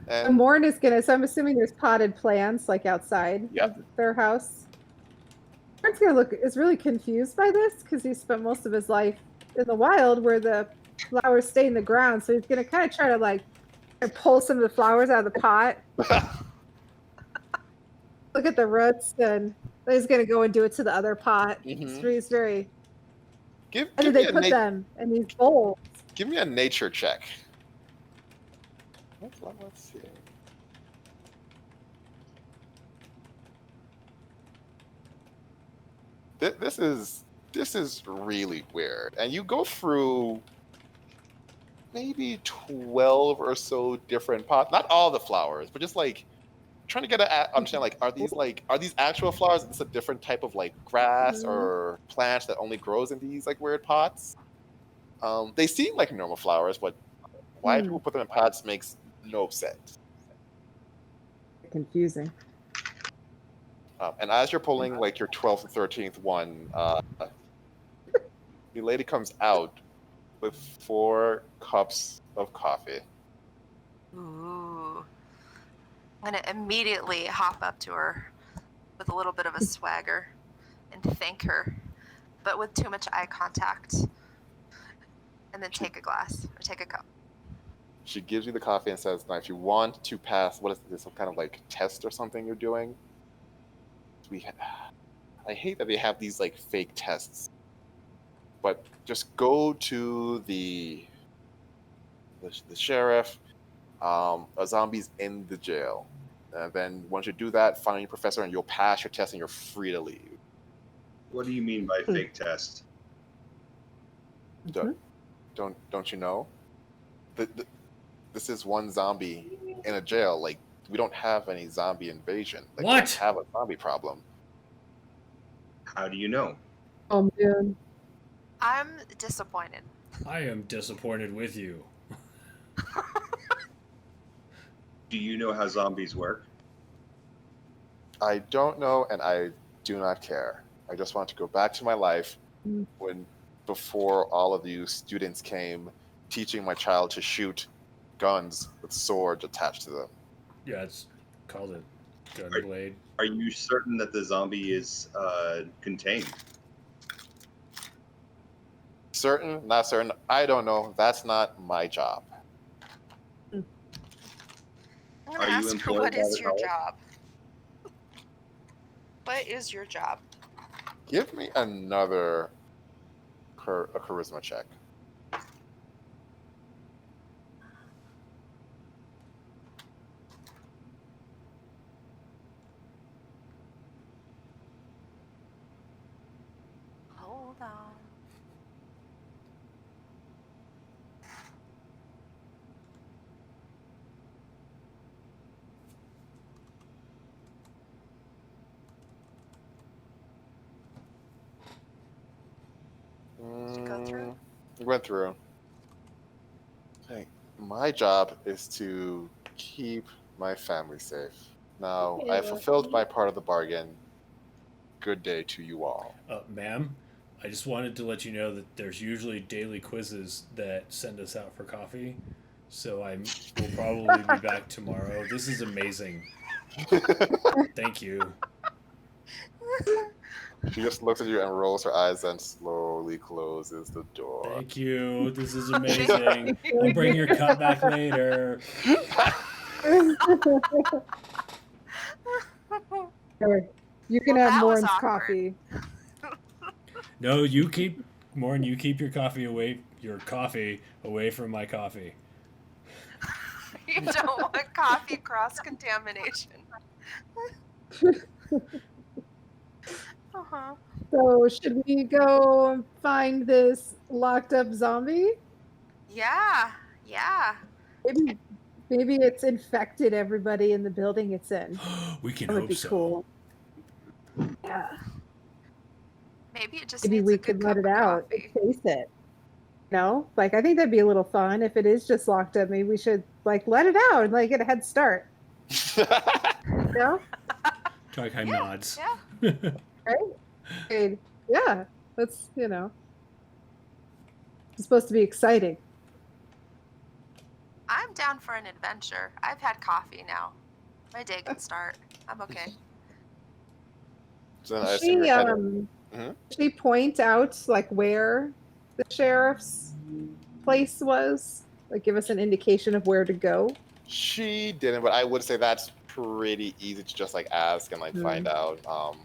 And Morn is gonna. So I'm assuming there's potted plants like outside Yep. of their house. Morn's gonna is really confused by this because he spent most of his life in the wild where the flowers stay in the ground. So he's gonna kind of try to like pull some of the flowers out of the pot. Look at the roots, and then he's gonna go and do it to the other pot. Mhm. He's very. give And then me they a put them in these bowls. give me a nature check. Let's see. This is really weird, and you go through maybe 12 or so different pots. Not all the flowers, but just like trying to get a understand like are these actual flowers? Is this a different type of like grass or plant that only grows in these like weird pots? They seem like normal flowers, but why people put them in pots makes no sense. Confusing. And as you're pulling like your 12th and 13th one, the lady comes out with 4 cups of coffee. Ooh. I'm gonna immediately hop up to her with a little bit of a swagger and thank her, but with too much eye contact. And then take a glass or take a cup. She gives you the coffee and says, "Now, if you want to pass, what is this? Some kind of like test or something you're doing?" I hate that they have these like fake tests, but just go to the sheriff. A zombie's in the jail, and then once you do that, find your professor, and you'll pass your test, and you're free to leave. What do you mean by fake test? Don't you know? This is one zombie in a jail. Like, we don't have any zombie invasion. Like, What? We don't have a zombie problem. How do you know? Oh man. I'm disappointed. I am disappointed with you. Do you know how zombies work? I don't know, and I do not care. I just want to go back to my life before all of you students came teaching my child to shoot guns with swords attached to them. Yeah, it's called a gunblade. Are you certain that the zombie is contained? Certain? Not certain? I don't know. That's not my job. I'm Are gonna you ask her, employed what by is the your college? job? What is your job? Give me another a charisma check. Hold on. Did you go through? You went through. Hey, my job is to keep my family safe. Now, I have fulfilled my part of the bargain. Good day to you all. Ma'am, I just wanted to let you know that there's usually daily quizzes that send us out for coffee. So will probably be back tomorrow. This is amazing. Thank you. She just looks at you and rolls her eyes and slowly closes the door. Thank you. This is amazing. I'll bring your cup back later. You can Well, have that was Morn's awkward. coffee. No, you keep your coffee away from my coffee. You don't want coffee cross-contamination. Uh-huh. So should we go find this locked up zombie? Yeah. Maybe it's infected everybody in the building it's in. We can That would hope be so. cool. Yeah. Maybe it just Maybe needs we a good could let cup it of out coffee. and chase it. No, like I think that'd be a little fun. If it is just locked up, maybe we should like let it out and like get a head start. You know? Toikai nods. Yeah. Right? And, yeah. That's it's supposed to be exciting. I'm down for an adventure. I've had coffee now. My day can start. I'm okay. So then I assume you're headed. She point out like where the sheriff's place was? Like give us an indication of where to go? She didn't, but I would say that's pretty easy to just like ask and like find out.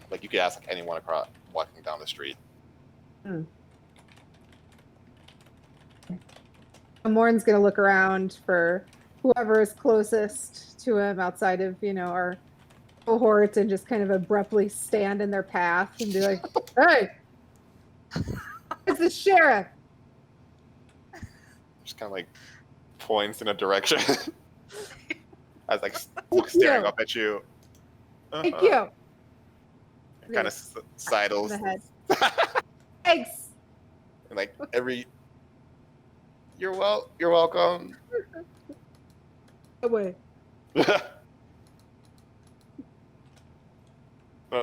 Like you could ask like anyone across walking down the street. Morn's gonna look around for whoever is closest to him outside of our cohort and just kind of abruptly stand in their path and be like, "Hey, it's the sheriff." Just kind of like points in a direction. I was like Thank staring you. up at you. Thank you. Kind of sidles. In the head. Thanks. And like you're welcome. Away.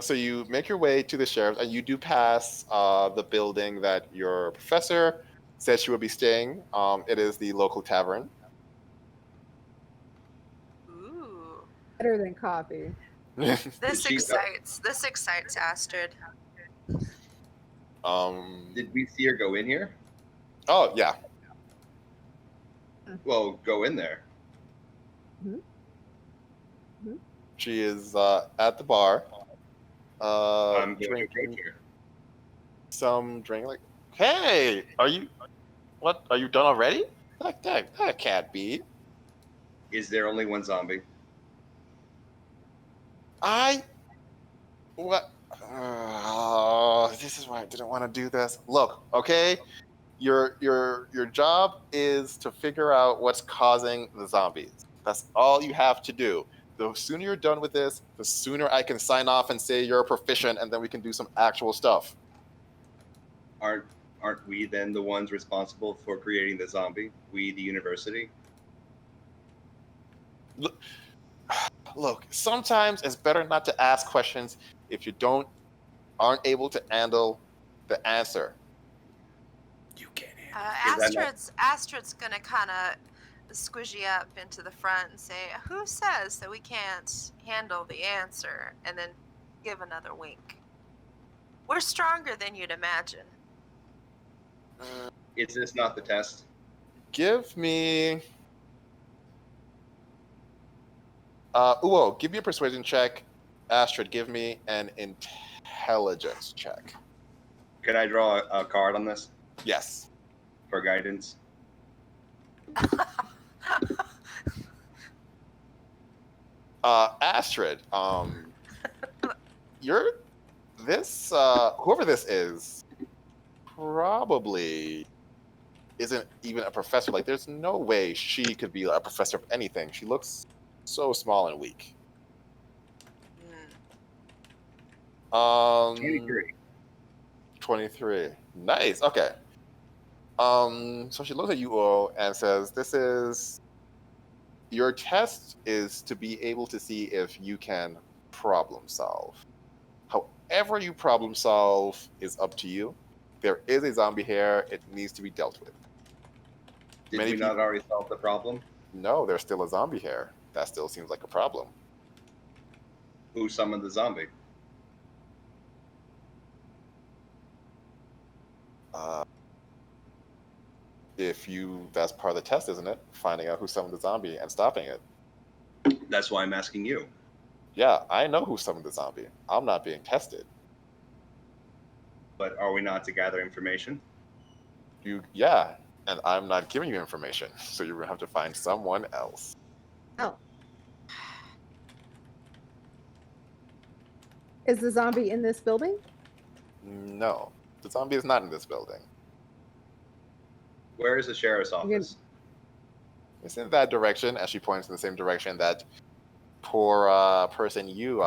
So you make your way to the sheriff's, and you do pass the building that your professor said she would be staying. It is the local tavern. Ooh. Better than coffee. This excites Astrid. Did we see her go in here? Oh yeah. Well, go in there. She is at the bar. I'm going to drinking approach her. some drink. Like, hey, are you done already? Like that can't be. Is there only one zombie? What? This is why I didn't want to do this. Look, okay, your job is to figure out what's causing the zombies. That's all you have to do. The sooner you're done with this, the sooner I can sign off and say you're proficient, and then we can do some actual stuff. Aren't we then the ones responsible for creating the zombie? We, the university? Look, sometimes it's better not to ask questions if you aren't able to handle the answer. You can't handle Astrid's gonna kind of squishy up into the front and say, "Who says that we can't handle the answer?" And then give another wink. We're stronger than you'd imagine. Is this not the test? Give me give me a persuasion check. Astrid, give me an intelligence check. Can I draw a card on this Yes. for guidance? Astrid, whoever this is probably isn't even a professor. Like, there's no way she could be a professor of anything. She looks so small and weak. 23. 23. Nice. Okay. So she looks at you all and says, your test is to be able to see if you can problem solve. However you problem solve is up to you. There is a zombie here. It needs to be dealt with. Did we not already solve the problem? No, there's still a zombie here. That still seems like a problem. Who summoned the zombie? That's part of the test, isn't it? Finding out who summoned the zombie and stopping it. That's why I'm asking you. Yeah, I know who summoned the zombie. I'm not being tested. But are we not to gather information? Yeah, and I'm not giving you information, so you're gonna have to find someone else. Oh. Is the zombie in this building? No, the zombie is not in this building. Where is the sheriff's office? It's in that direction, as she points in the same direction that poor person you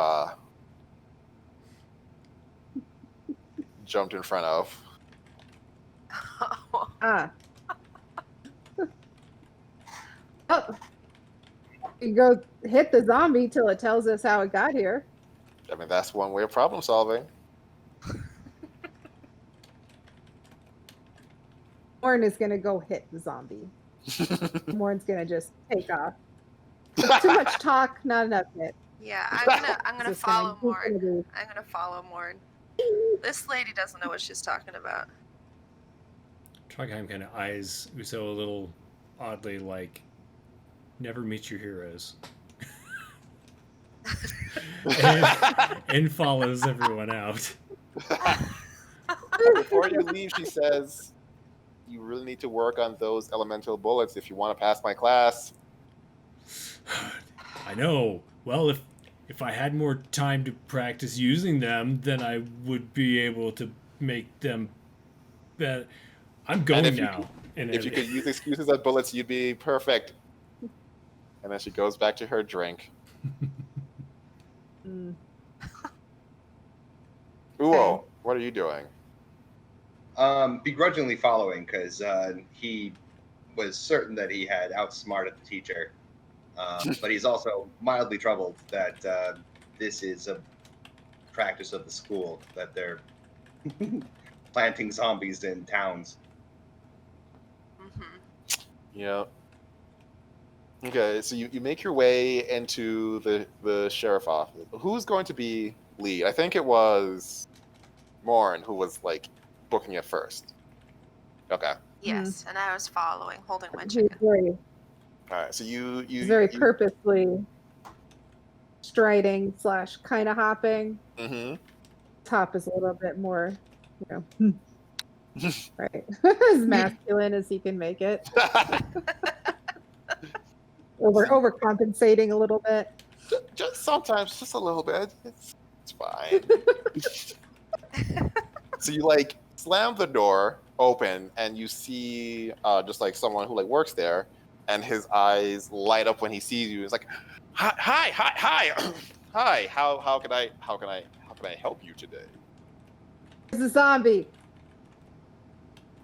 jumped in front of. Ah. Oh, you go hit the zombie till it tells us how it got here. I mean, that's one way of problem solving. Warren is gonna go hit the zombie. Warren's gonna just take off. Too much talk, not enough hit. Yeah, I'm gonna Just follow gonna- he's gonna Morn. I'm gonna follow Morn. This lady doesn't know what she's talking about. Trondheim kind of eyes Uso a little oddly, like, never meet your heroes. and follows everyone out. Before you leave, she says, "You really need to work on those elemental bullets if you want to pass my class." I know. Well, if I had more time to practice using them, then I would be able to make them better. I'm going now. If you could use excuses on bullets, you'd be perfect. And then she goes back to her drink. Mm. Uo, what are you doing? Begrudgingly following, because he was certain that he had outsmarted the teacher. But he's also mildly troubled that this is a practice of the school, that they're planting zombies in towns. Yeah. Okay, so you make your way into the sheriff office. Who's going to be lead? I think it was Morn who was like booking it first. Okay. Yes, and I was following, holding my He's chicken. very, All right. So you he's very purposely striding / kind of hopping. Mm-hmm. Top is a little bit more, right, as masculine as he can make it. Overcompensating a little bit. Just sometimes, just a little bit. It's fine. So you like slam the door open, and you see just like someone who like works there, and his eyes light up when he sees you. It's like, hi. Hi. How can I help you today? It's a zombie.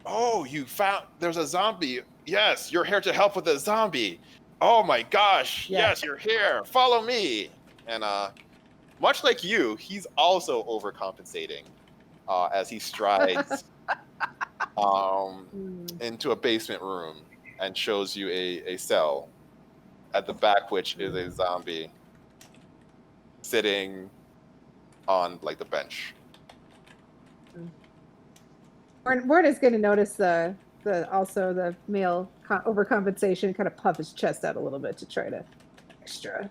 Oh, there's a zombie. Yes, you're here to help with a zombie. Oh my gosh. Yeah. Yes, you're here. Follow me. And much like you, he's also overcompensating as he strides into a basement room and shows you a cell at the back, which is a zombie sitting on like the bench. Warren is going to notice the male overcompensation, kind of puff his chest out a little bit to try to extra.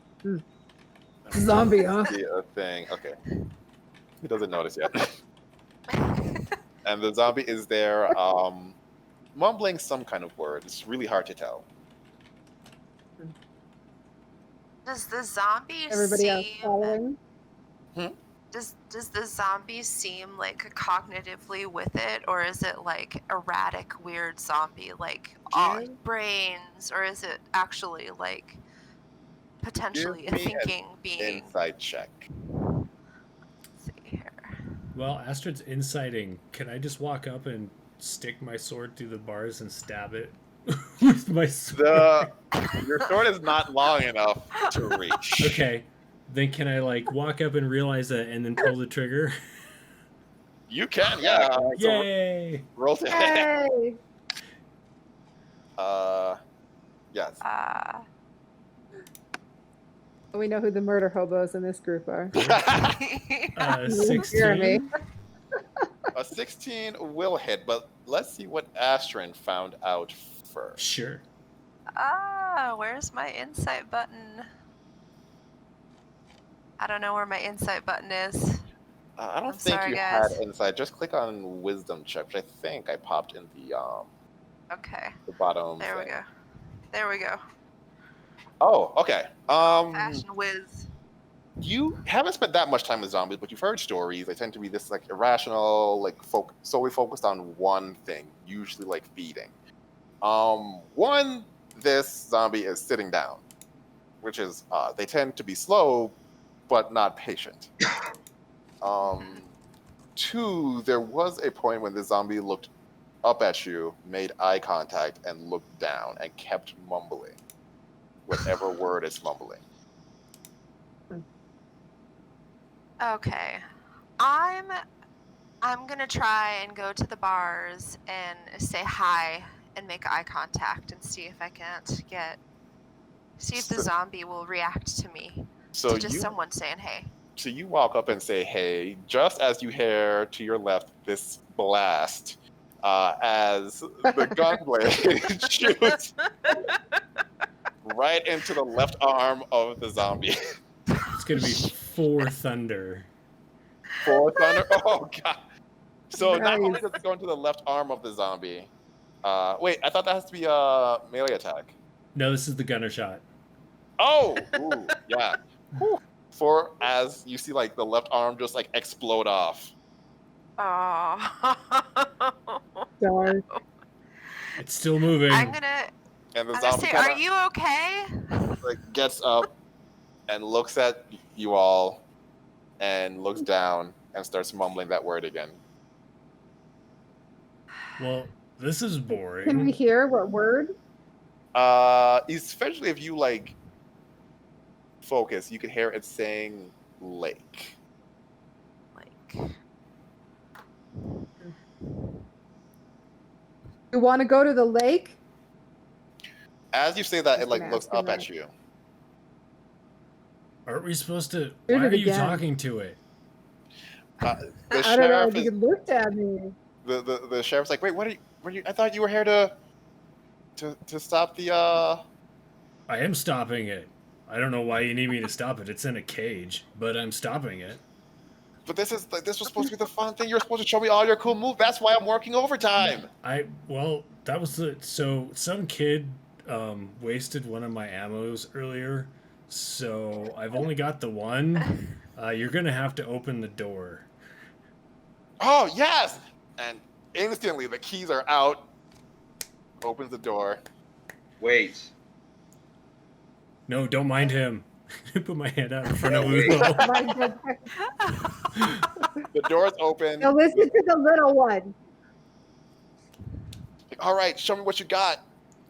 Zombie, huh? See a thing. Okay. He doesn't notice yet. And the zombie is there, mumbling some kind of word. It's really hard to tell. Does the zombie Everybody else seem... following? Does the zombie seem like cognitively with it, or is it like erratic, weird zombie, like brains, or is it actually like potentially a thinking being? Inside check. Let's see here. Well, Astrid's inciting. Can I just walk up and stick my sword through the bars and stab it with my sword? Your sword is not long enough to reach. Okay. Then can I like walk up and realize that and then pull the trigger? You can, yeah. Yay! Roll to hit. Hey! Yes. We know who the murder hobos in this group are. 16. A 16 will hit, but let's see what Astrid found out first. Sure. Where's my insight button? I don't know where my insight button is. I don't I'm think sorry, you guys. had insight. Just click on wisdom check, which I think I popped in the Okay. the bottom. There we thing. go. There we go. Oh, okay. Fashion whiz. You haven't spent that much time with zombies, but you've heard stories. They tend to be this like irrational, like solely focused on one thing, usually like feeding. This zombie is sitting down, which is they tend to be slow, but not patient. 2, there was a point when the zombie looked up at you, made eye contact, and looked down, and kept mumbling. whatever word it's mumbling. Okay. I'm gonna try and go to the bars and say hi and make eye contact and see if I can't see if the zombie will react to me. So to just someone saying hey. So you walk up and say hey, just as you hear to your left this blast as the gunblade shoots right into the left arm of the zombie. It's gonna be 4 thunder. 4 thunder? Oh god. So not Nice. only does it go into the left arm of the zombie. Wait, I thought that has to be a melee attack. No, this is the gunner shot. Oh, ooh, yeah. For as you see, like the left arm just like explode off. Oh. Darn. It's still moving. I'm gonna say, are you okay? Like gets up and looks at you all and looks down and starts mumbling that word again. Well, this is Can we boring. hear what word? Especially if you like focus, you can hear it saying lake. Like, You want to go to the lake? As you say that, it like Gonna looks ask him up at that. you. Aren't we supposed to? Shoot Why it are you again. talking to it? The I don't know. sheriff You looked at me. the sheriff's like, wait, what are you? I thought you were here to stop the I am stopping it. I don't know why you need me to stop it. It's in a cage, but I'm stopping it. But this was supposed to be the fun thing. You're supposed to show me all your cool moves. That's why I'm working overtime. That was so some kid wasted one of my ammos earlier, so I've only got the one. You're gonna have to open the door. Oh yes! And instantly the keys are out. Opens the door. Wait. No, don't mind him. Put my hand out in front of Wait. Uzo. My God. The door's open. Now listen to the little one. All right, show me what you got.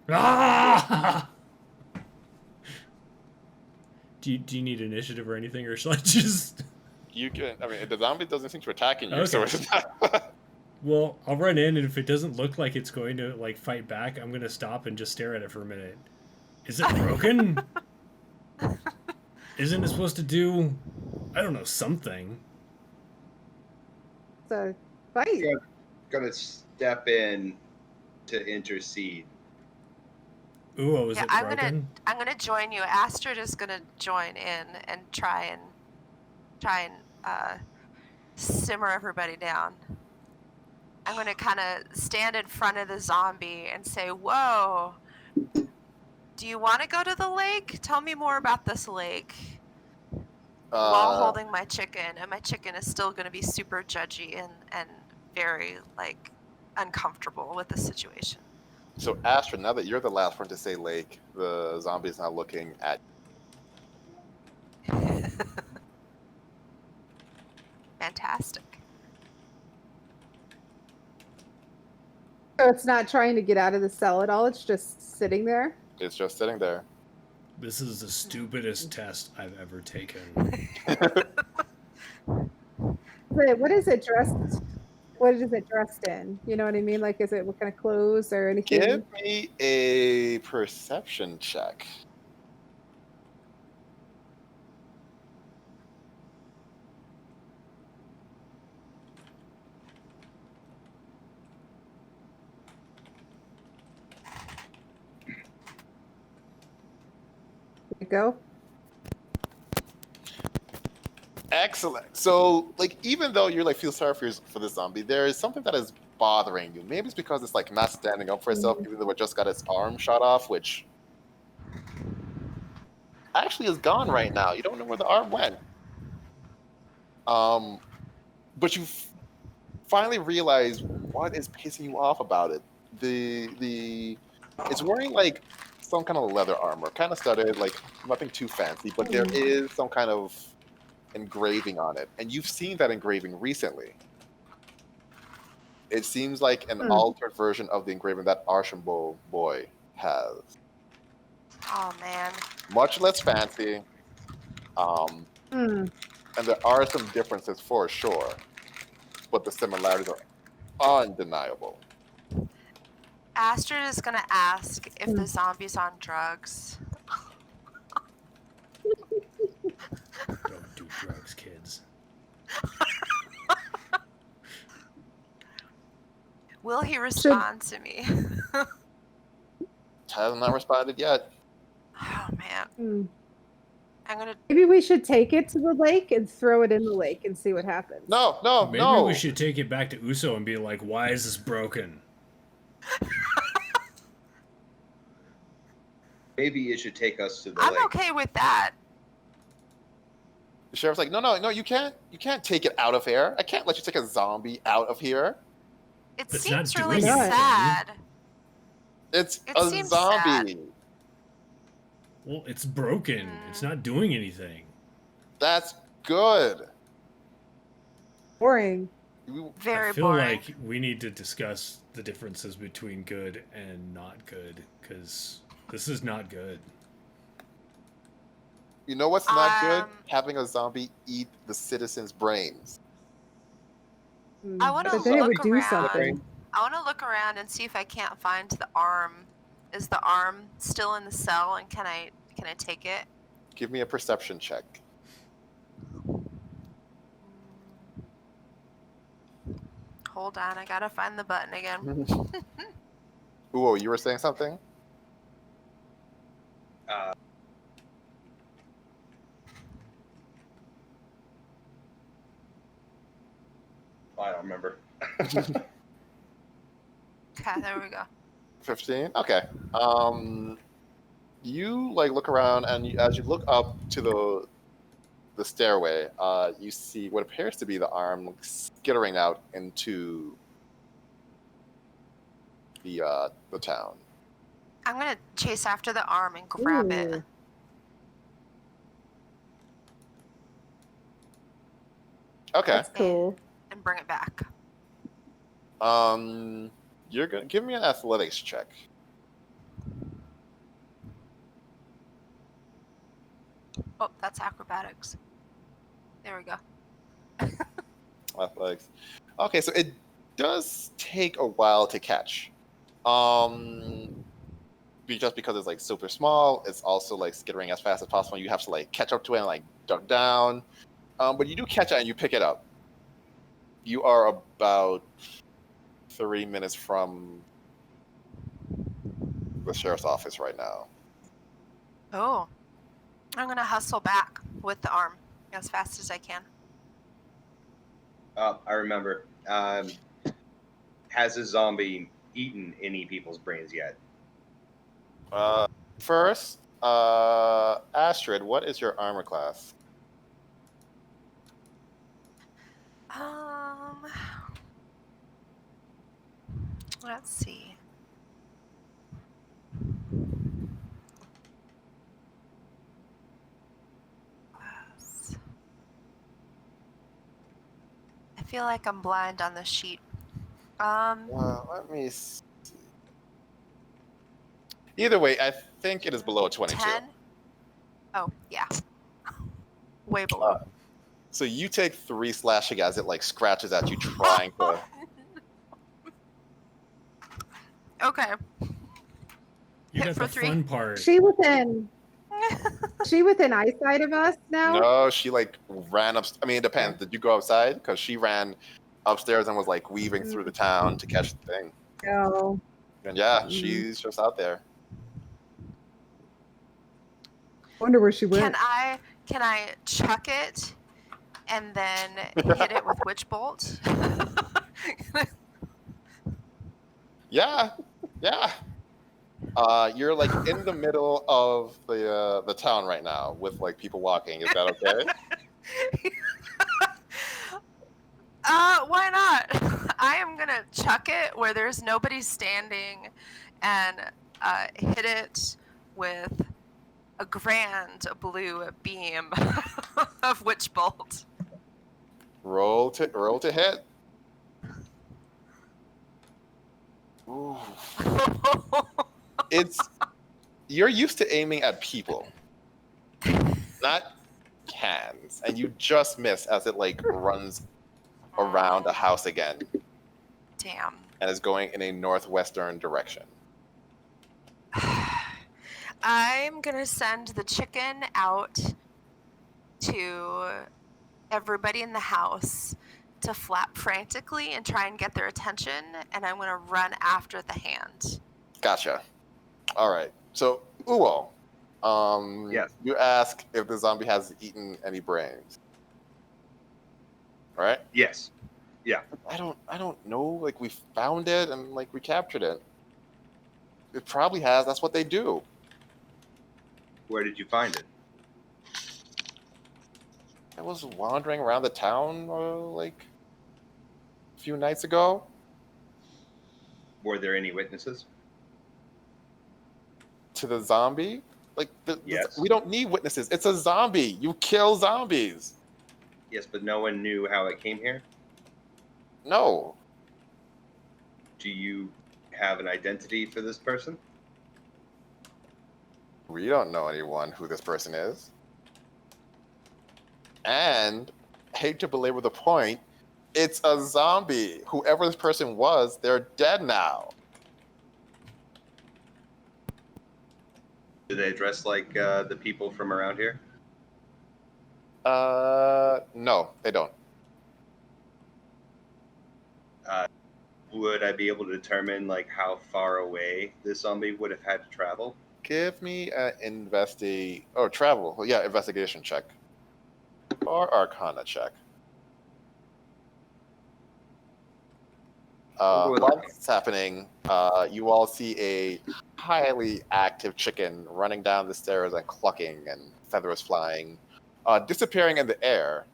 Ah! Do you need initiative or anything, or shall I just? You can. I mean, the zombie doesn't seem to be attacking you, Okay. so it's not. Well, I'll run in, and if it doesn't look like it's going to like fight back, I'm gonna stop and just stare at it for a minute. Is it broken? Isn't it supposed to do, I don't know, something? It's a fight. Yeah. Gonna step in to intercede. Ooh, oh, is it I'm broken? gonna join you. Astrid is gonna join in and try and simmer everybody down. I'm gonna kind of stand in front of the zombie and say, "Whoa, do you want to go to the lake? Tell me more about this lake." While holding my chicken, and my chicken is still gonna be super judgy and very like uncomfortable with the situation. So, Astrid, now that you're the last one to say lake, the zombie is now looking at. Fantastic. So it's not trying to get out of the cell at all. It's just sitting there. It's just sitting there. This is the stupidest test I've ever taken. Wait, what is it dressed? What is it dressed in? You know what I mean? Like, is it what kind of clothes or anything? Give me a perception check. Go. Excellent. So, like, even though you're like feel sorry for the zombie, there is something that is bothering you. Maybe it's because it's like not standing up for itself, even though it just got its arm shot off, which actually is gone right now. You don't know where the arm went. But you finally realize what is pissing you off about it. It's wearing like some kind of leather armor, kind of studded, like nothing too fancy, but there is some kind of engraving on it, and you've seen that engraving recently. It seems like an altered version of the engraving that Archambault boy has. Oh man. Much less fancy. Hmm. And there are some differences for sure, but the similarities are undeniable. Astrid is gonna ask if Hmm. the zombie's on drugs. Don't do drugs, kids. Will he respond to me? Has not responded yet. Oh man. Hmm. I'm gonna Maybe we should take it to the lake and throw it in the lake and see what happens. No. Maybe we should take it back to Uso and be like, why is this broken? Maybe you should take us to the I'm lake. okay with that. The sheriff's like, no, you can't take it out of here. I can't let you take a zombie out of here. It It's seems not really doing anything. sad. It's It a seems zombie. Well, it's broken. It's not doing anything. That's good. Boring. Very I feel boring. like we need to discuss the differences between good and not good, because this is not good. You know what's not good? Um, Having a zombie eat the citizens' brains. Hmm. I wanna But then it would look do around. something. I want to look around and see if I can't find the arm. Is the arm still in the cell, and can I take it? Give me a perception check. Hold on, I gotta find the button again. Ooh, you were saying something? I don't remember. Okay, there we go. 15? Okay. You like look around, and as you look up to the stairway, you see what appears to be the arm skittering out into the town. I'm gonna chase after the arm and grab it. Ooh. Okay. That's cool. And bring it back. You're gonna give me an athletics check. Oh, that's acrobatics. There we go. Athletics. Okay, so it does take a while to catch. Just because it's like super small, it's also like skittering as fast as possible. You have to like catch up to it and like duck down. But you do catch it and you pick it up. You are about 3 minutes from the sheriff's office right now. Oh, I'm gonna hustle back with the arm as fast as I can. Oh, I remember. Has a zombie eaten any people's brains yet? First, Astrid, what is your armor class? Let's see. I feel like I'm blind on the sheet. Let me see. Either way, I think it is below a 22. 10? Oh, yeah. Way below. So you take 3 slashing as it like scratches at you, trying to. Okay. You Hit got for the 3. fun part. She within eyesight of us now? No, she like ran up. I mean, it depends. Did you go outside? Because she ran upstairs and was like weaving through the town to catch the thing. No. And yeah, she's just out there. Wonder where she went. Can I chuck it and then hit it with witch bolt? Yeah. You're like in the middle of the town right now with like people walking. Is that okay? Why not? I am gonna chuck it where there's nobody standing and hit it with a grand blue beam of witch bolt. Roll to hit. Ooh. It's you're used to aiming at people, not cans, and you just miss as it like runs around a house again Damn. and is going in a northwestern direction. I'm gonna send the chicken out to everybody in the house to flap frantically and try and get their attention, and I'm gonna run after the hand. Gotcha. All right. So, Uwo, Yes. you ask if the zombie has eaten any brains. All right? Yes. I don't know. Like, we found it and like we captured it. It probably has. That's what they do. Where did you find it? I was wandering around the town like a few nights ago. Were there any witnesses? To the zombie? Like, Yes. we don't need witnesses. It's a zombie. You kill zombies. Yes, but no one knew how it came here. No. Do you have an identity for this person? We don't know anyone who this person is. And, hate to belabor the point, it's a zombie. Whoever this person was, they're dead now. Do they dress like the people from around here? No, they don't. Would I be able to determine like how far away this zombie would have had to travel? Give me an travel. Yeah, investigation check. Or Arcana check. We'll go with While it's happening, you all see a highly active chicken running down the stairs and clucking and feathers flying, disappearing in the air,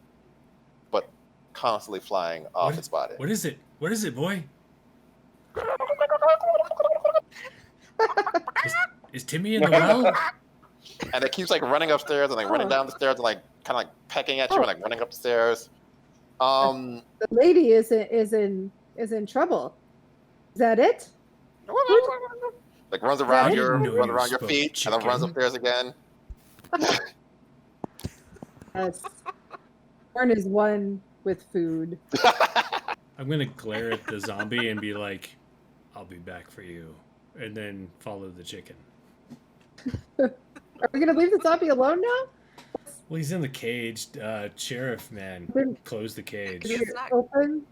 but constantly flying off its body. What is it? What is it, boy? Is Timmy in the well? And it keeps like running upstairs and like running down the stairs and like kind of like pecking at you and like running up the stairs. The lady is in trouble. Is that it? Like runs around I your didn't know runs you around your spoke feet and then runs chicken. upstairs again. Yes. Soren is one with food. I'm gonna glare at the zombie and be like, "I'll be back for you," and then follow the chicken. Are we gonna leave the zombie alone now? Well, he's in the cage. Sheriff man, close the cage. It's not- Open.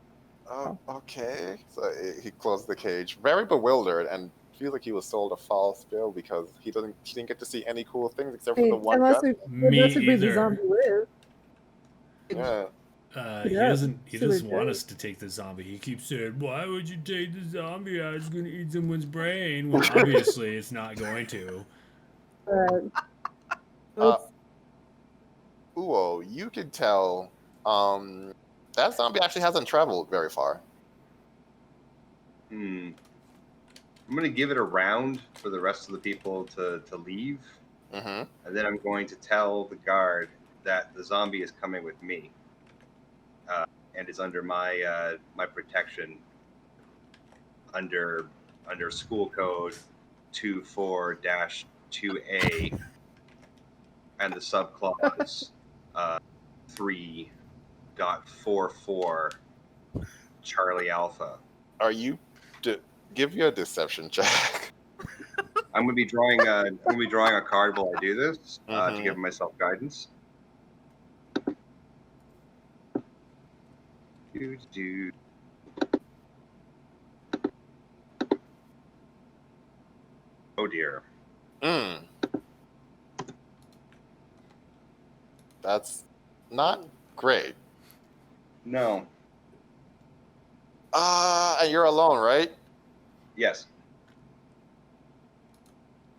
Oh, okay. So he closed the cage, very bewildered, and feels like he was sold a false bill because he didn't get to see any cool things except for the one Unless gun. Me unless we leave the either. zombie live. Yeah. He Yeah, doesn't. He so we doesn't want do. us to take the zombie. He keeps saying, "Why would you take the zombie? I was going to eat someone's brain." Well, obviously, it's not going to. Uo, you can tell that zombie actually hasn't traveled very far. I'm gonna give it a round for the rest of the people to leave, Mm-hmm. and then I'm going to tell the guard that the zombie is coming with me, and is under my my protection under school code 24-2A and the subclause 3.44 Charlie Alpha. Are you? Give you a deception check. I'm gonna be drawing a card while I do this to give myself guidance. Oh dear. That's not great. No. And you're alone, right? Yes.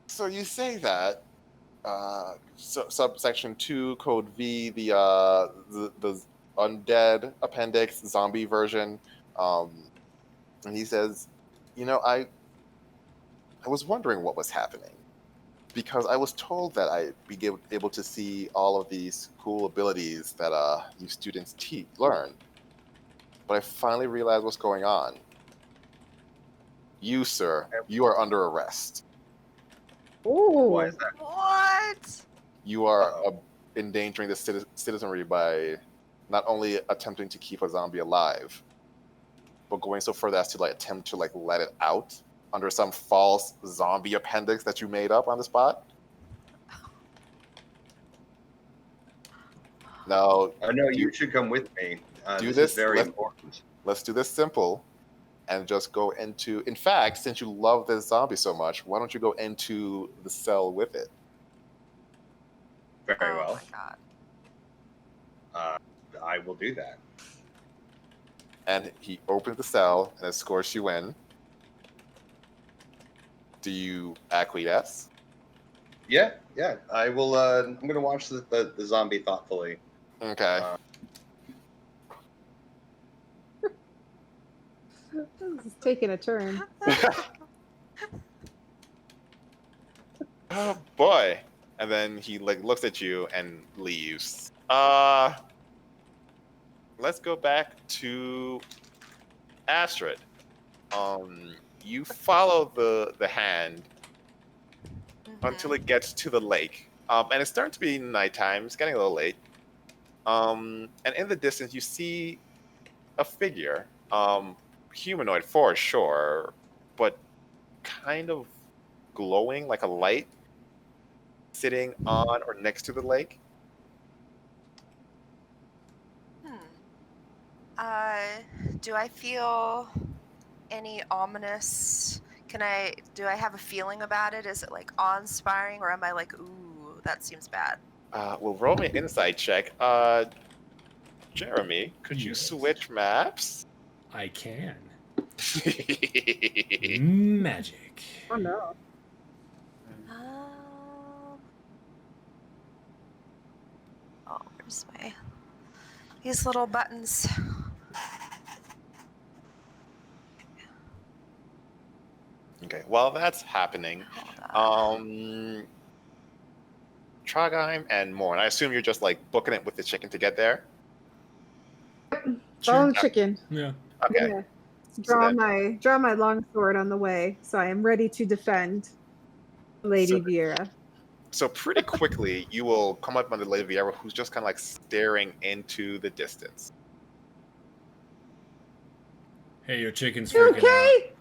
So you say that subsection 2, code V, the undead appendix zombie version, and he says, I was wondering what was happening because I was told that I'd be able to see all of these cool abilities that you students learn, but I finally realized what's going on. You, sir, you are under arrest. Why Ooh. is that? What? You are endangering the citizenry by not only attempting to keep a zombie alive, but going so further as to like attempt to like let it out under some false zombie appendix that you made up on the spot. Now, I know do you should come with me. do This is this. very important. Let's do this simple, and just go into. In fact, since you love this zombie so much, why don't you go into the cell with it? Very Oh well. my god. I will do that. And he opens the cell and escorts you in. Do you acquiesce? Yeah. I will. I'm going to watch the zombie thoughtfully. Okay. This is taking a turn. Oh boy. And then he like looks at you and leaves. Let's go back to Astrid. You follow the hand until it gets to the lake. And it's starting to be nighttime. It's getting a little late. And in the distance, you see a figure, humanoid for sure, but kind of glowing like a light, sitting on or next to the lake. Do I feel any ominous? Do I have a feeling about it? Is it like awe-inspiring, or am I like, ooh, that seems bad? Well, roll me an insight check. Jeremy, could you Yes. switch maps? I can. Okay. Magic. Oh no. Oh, where's these little buttons? While that's happening, Hold on. Tragheim and Morn, I assume you're just like booking it with the chicken to get there? Follow the Sure. chicken. Yeah. Okay. Yeah. So Draw my long sword on the way, so I am ready to defend Lady So- Vieira. So pretty quickly, you will come up on the Lady Vieira, who's just kind of like staring into the distance. Hey, your chicken's You freaking okay?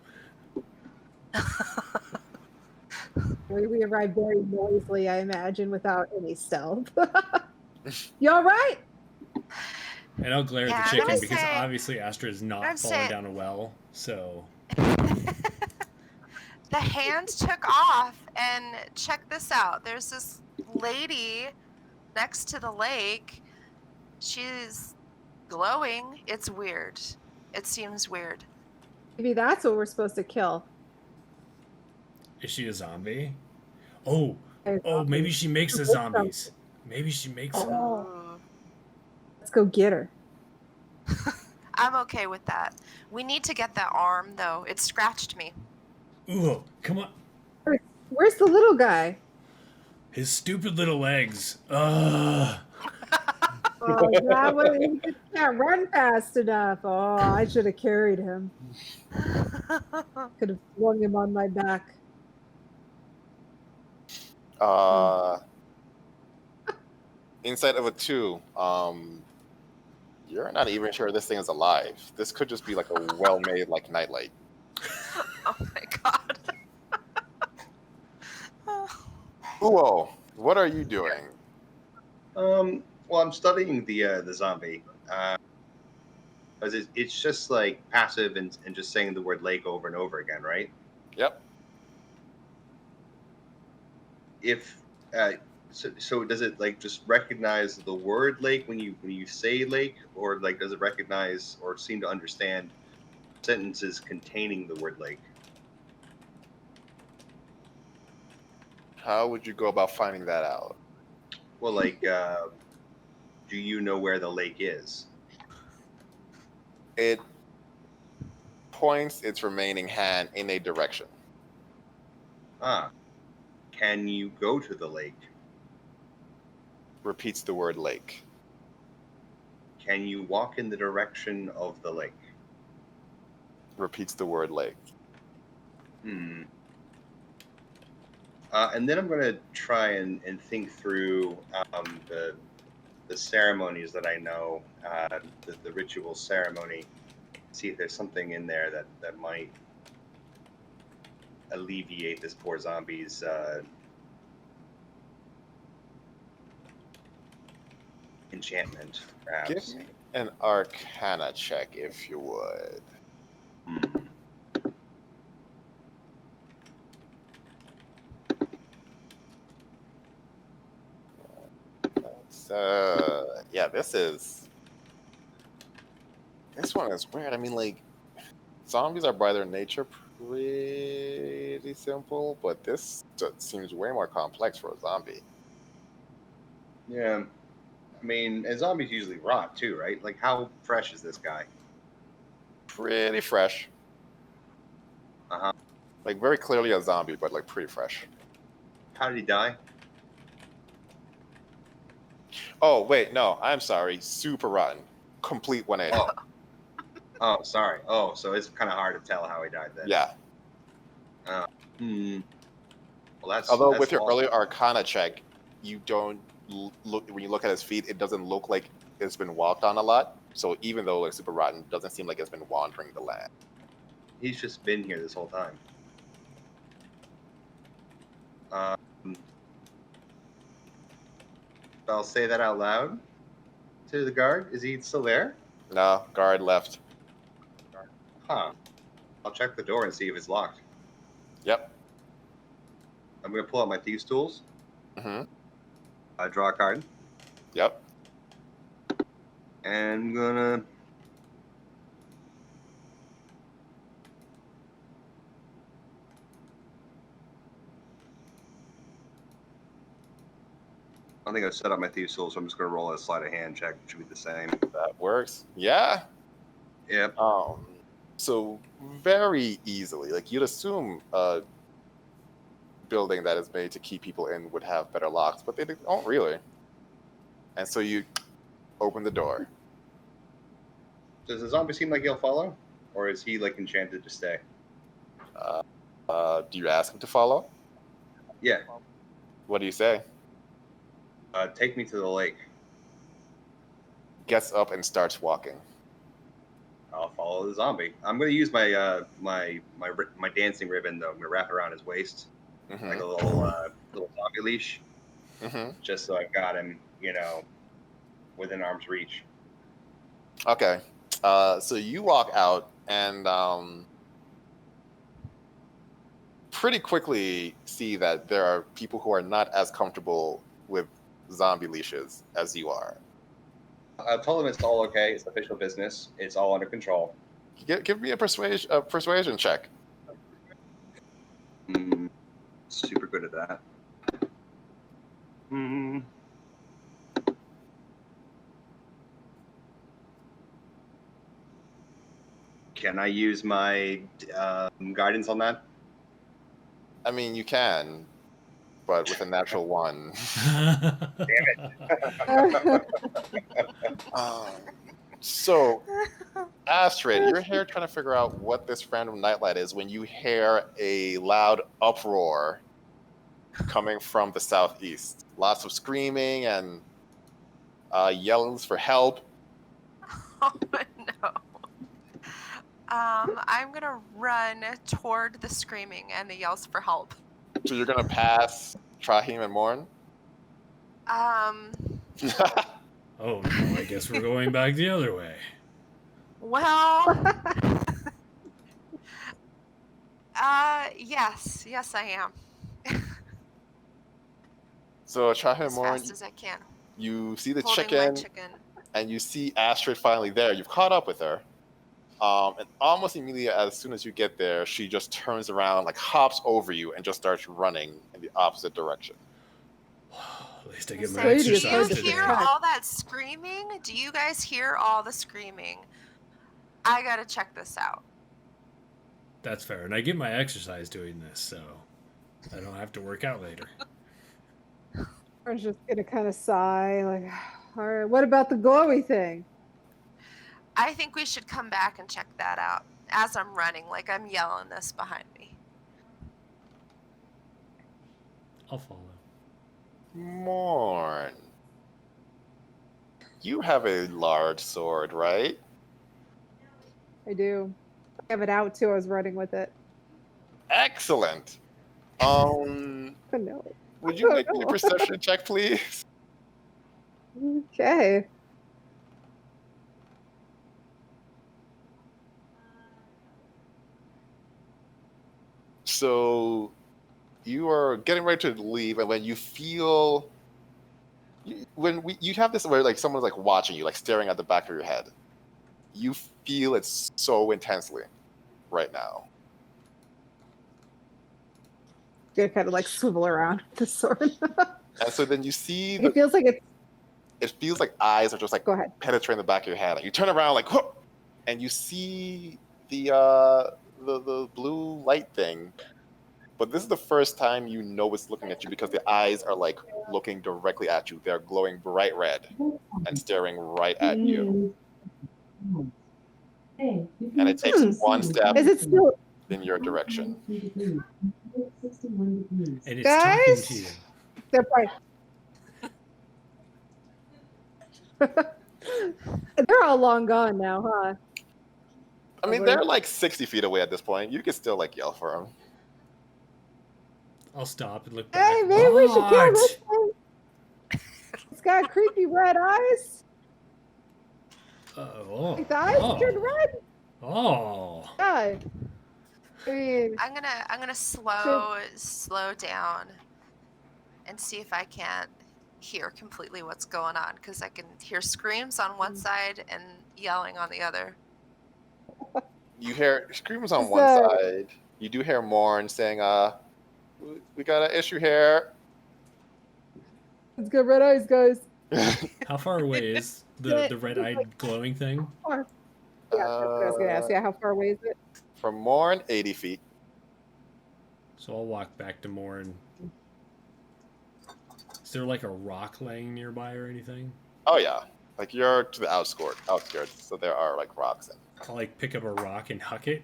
We arrived very noisily, I imagine, without any stealth. You all right? out. And I'll glare Yeah, at I'm the gonna chicken because say- obviously Astra is I'm not gonna falling say- down a well. So The hand took off, and check this out. There's this lady next to the lake. She's glowing. It's weird. It seems weird. Maybe that's what we're supposed to kill. is she a zombie? Oh, There's maybe she makes the There's zombies. Maybe she makes them. Oh. Ooh. Let's go get her. I'm okay with that. We need to get that arm, though. It scratched me. Ooh, come on. Where's the little guy? His stupid little legs. Ugh. Oh, that was, he just can't run fast enough. Oh, I should have carried him. Could have flung him on my back. Inside of a 2, you're not even sure this thing is alive. This could just be like a well-made like nightlight. Oh my god. Uo, what are you doing? Well, I'm studying the zombie. Because it's just like passive and just saying the word lake over and over again, right? Yep. If so does it like just recognize the word lake when you say lake, or like does it recognize or seem to understand sentences containing the word lake? How would you go about finding that out? Well, like, do you know where the lake is? It points its remaining hand in a direction. Can you go to the lake? Repeats the word lake. Can you walk in the direction of the lake? Repeats the word lake. And then I'm going to try and think through the ceremonies that I know, the ritual ceremony, see if there's something in there that might alleviate this poor zombie's enchantment, perhaps. Give me an Arcana check, if you would. Yeah, this one is weird. I mean, like, zombies are by their nature pretty simple, but this seems way more complex for a zombie. Yeah. I mean, and zombies usually rot too, right? Like, how fresh is this guy? Pretty fresh. Uh-huh. Like, very clearly a zombie, but, like, pretty fresh. How did he die? Oh, wait, no, I'm sorry. Super rotten. Complete 180. Oh, sorry. Oh, so it's kind of hard to tell how he died then. Yeah. Well, that's Although that's with your awesome. earlier Arcana check, you don't look when you look at his feet. It doesn't look like it's been walked on a lot. So even though it's super rotten, it doesn't seem like it's been wandering the land. He's just been here this whole time. I'll say that out loud to the guard. Is he still there? No, guard left. Huh. I'll check the door and see if it's locked. Yep. I'm going to pull out my thieves' tools. Mm-hmm. I draw a card. Yep. And I'm going to... I think I've set up my thieves' tools, so I'm just going to roll a sleight of hand check. It should be the same. That works. Yeah. Yep. So very easily, like you'd assume a building that is made to keep people in would have better locks, but they don't really. And so you open the door. Does the zombie seem like he'll follow? Or is he, like, enchanted to stay? Do you ask him to follow? Yeah. What do you say? Take me to the lake. Gets up and starts walking. I'll follow the zombie. I'm going to use my my dancing ribbon, though. I'm going to wrap it around his waist, like a little zombie leash, just so I've got him, within arm's reach. Okay. So you walk out and pretty quickly see that there are people who are not as comfortable with zombie leashes as you are. I'll tell them it's all okay. It's official business. It's all under control. Give me a persuasion check. Super good at that. Can I use my guidance on that? I mean, you can, but with a natural one. So, Astrid, you're here trying to figure out what this random nightlight is when you hear a loud uproar coming from the southeast. Lots of screaming and yellings for help. Oh no. I'm gonna run toward the screaming and the yells for help. So you're gonna pass Trahim and Morn? Oh no, I guess we're going back the other way. Well, yes, I am. So Trahim and As Morn, fast as I can. you see the Holding chicken, my chicken. and you see Astrid finally there. You've caught up with her. And almost immediately as soon as you get there, she just turns around, like hops over you, and just starts running in the opposite direction. At least I get my So, exercise do you today. hear all that screaming? Do you guys hear all the screaming? I gotta check this out. That's fair, and I get my exercise doing this, so I don't have to work out later. I'm just gonna kind of sigh, like, all right, what about the glowy thing? I think we should come back and check that out as I'm running, like I'm yelling this behind me. I'll follow. Morn. You have a large sword, right? I do. I have it out too. I was running with it. Excellent. Oh no. Would you Oh, make me a no. perception check, please? Okay. So you are getting ready to leave, and when you feel, you have this where like someone's like watching you, like staring at the back of your head. You feel it so intensely right now. Gonna kind of like swivel around the sword. And so then you see It feels like it's. it feels like eyes are just like Go ahead. penetrating the back of your head. Like you turn around like, whoop, and you see the blue light thing. But this is the first time you know it's looking at you because the eyes are like looking directly at you. They're glowing bright red and staring right at you. And it takes one step Is it still? in your direction. And it's Guys? talking to you. They're probably. They're all long gone now, huh? I mean, they're like 60 feet away at this point. You can still like yell for them. I'll stop and look back. Hey, maybe we should kill What? this thing. It's got creepy red eyes. Oh. Like the eyes Oh. turned red. Oh. Yeah. I mean, I'm gonna slow down and see if I can't hear completely what's going on, because I can hear screams on one side and yelling on the other. You hear screams on Is one that- side. You do hear Morn saying, we got an issue here. it's got red eyes, guys. How far away is the red-eyed glowing thing? Yeah, that's what I was gonna ask. Yeah, how far away is it? From Morn, 80 feet. So I'll walk back to Morn. Is there like a rock laying nearby or anything? Oh yeah, like you're to the outskirts, so there are like rocks. I'll like pick up a rock and huck it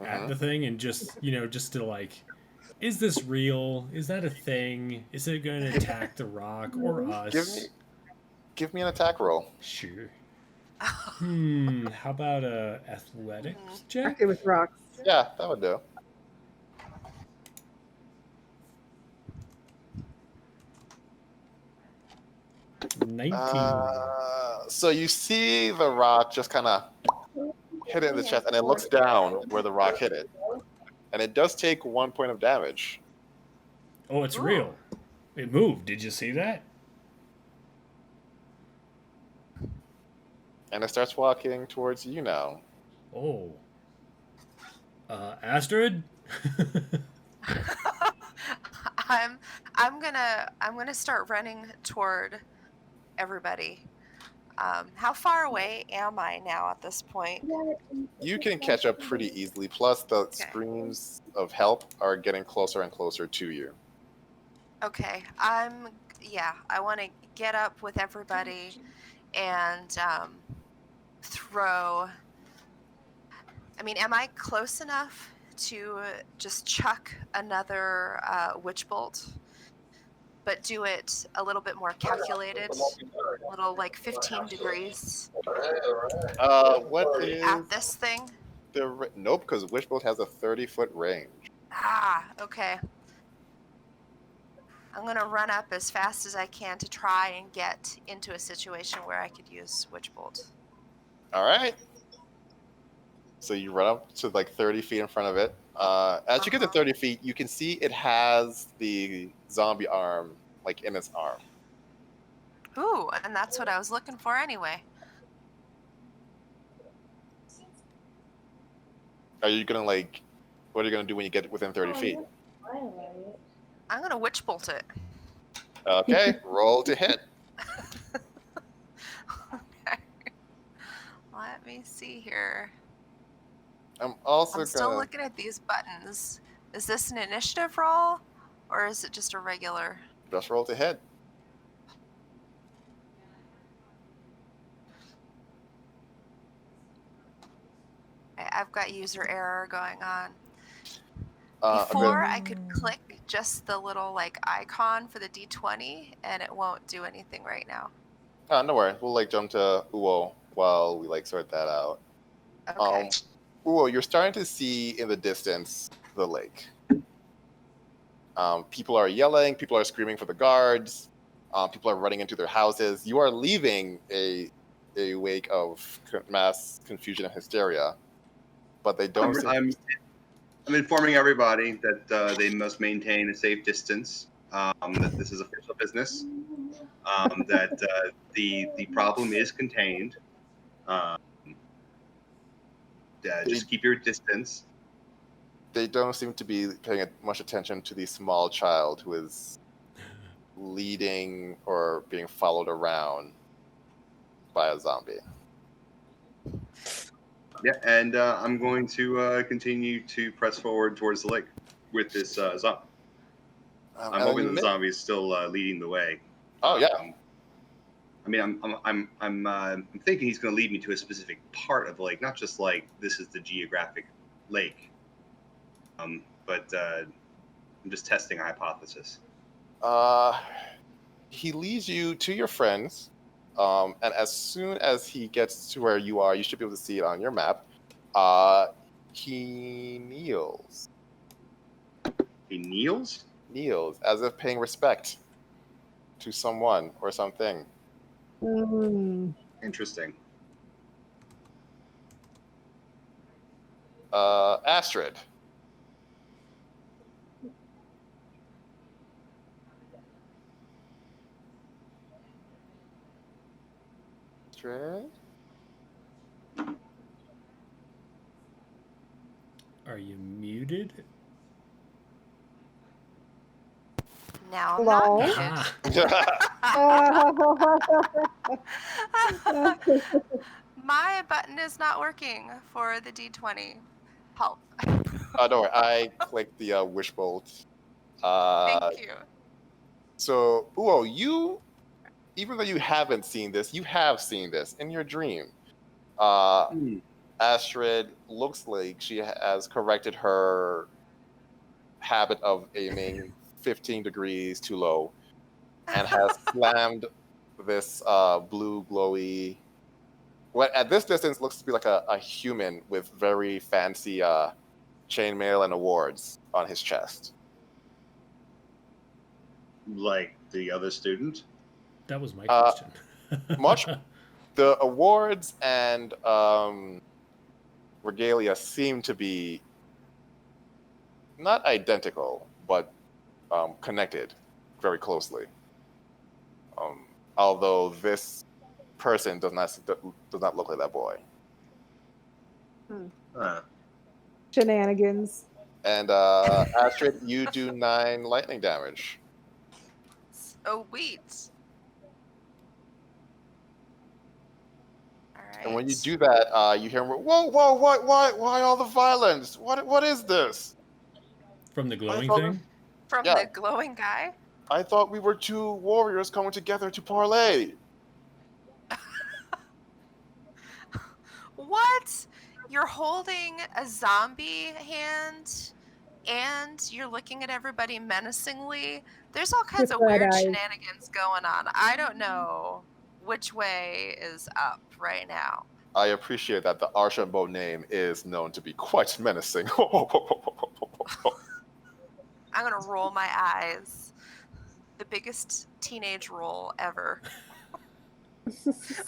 at the thing and just, just to like, is this real? Is that a thing? Is it going to attack the rock or us? Give me an attack roll. Sure. How about a athletics check? Okay, with rocks. Yeah, that would do. So you see the rock just kind of hit it in the chest, and it looks down where the rock hit it, and it does take 1 point of damage. Oh, it's real. It moved. Did you see that? And it starts walking towards you now. Oh. Astrid? I'm gonna start running toward everybody. How far away am I now at this point? You can catch up pretty easily. Plus, the screams of help are getting closer and closer to you. Okay, I want to get up with everybody and throw. I mean, am I close enough to just chuck another witch bolt, but do it a little bit more calculated, a little like 15 degrees What is at this thing? Nope, because Wishbolt has a 30-foot range. Ah, okay. I'm gonna run up as fast as I can to try and get into a situation where I could use Witch Bolt. All right. So you run up to like 30 feet in front of it. As you get to 30 feet, you can see it has the zombie arm like in its arm. Ooh, and that's what I was looking for anyway. Are you gonna like? What are you gonna do when you get within 30 feet? I'm gonna Witch Bolt it. Okay, roll to hit. Okay. Let me see here. I'm also I'm still looking at these buttons. Is this an initiative roll, or is it just a regular? just roll to hit. I've got user error going on. Before I could click just the little like icon for the D20, and it won't do anything right now. No worry. We'll like jump to Uo while we like sort that out. Okay. Uo, you're starting to see in the distance the lake. People are yelling. People are screaming for the guards. People are running into their houses. You are leaving a wake of mass confusion and hysteria, but they don't. I'm informing everybody that they must maintain a safe distance. That this is official business. That the problem is contained. Just keep your distance. They don't seem to be paying much attention to the small child who is leading or being followed around by a zombie. Yeah, and I'm going to continue to press forward towards the lake with this zombie. I'm hoping the zombie is still leading the way. Oh yeah. I mean, I'm thinking he's going to lead me to a specific part of the lake, not just like this is the geographic lake. But I'm just testing a hypothesis. He leads you to your friends, and as soon as he gets to where you are, you should be able to see it on your map. He kneels. He kneels? Kneels, as if paying respect to someone or something. Interesting. Astrid. Are you muted? Now I'm Hello? not muted. My button is not working for the D20. Help. Don't worry, I clicked the wish bolt. Thank you. So, Uo, you, even though you haven't seen this, you have seen this in your dream. Astrid looks like she has corrected her habit of aiming 15 degrees too low and has slammed this blue glowy, what at this distance looks to be like a human with very fancy chainmail and awards on his chest. Like the other student? That was my question. Much the awards and regalia seem to be not identical, but connected very closely. Although this person does not look like that boy. Shenanigans. And Astrid, you do 9 lightning damage. Oh wait. All right. And when you do that, you hear him, whoa, why all the violence? What is this? From the glowing thing? From the glowing guy? I thought we were 2 warriors coming together to parlay. What? You're holding a zombie hand and you're looking at everybody menacingly? There's all kinds of weird shenanigans going on. I don't know which way is up right now. I appreciate that the Archambault name is known to be quite menacing. I'm going to roll my eyes. The biggest teenage roll ever.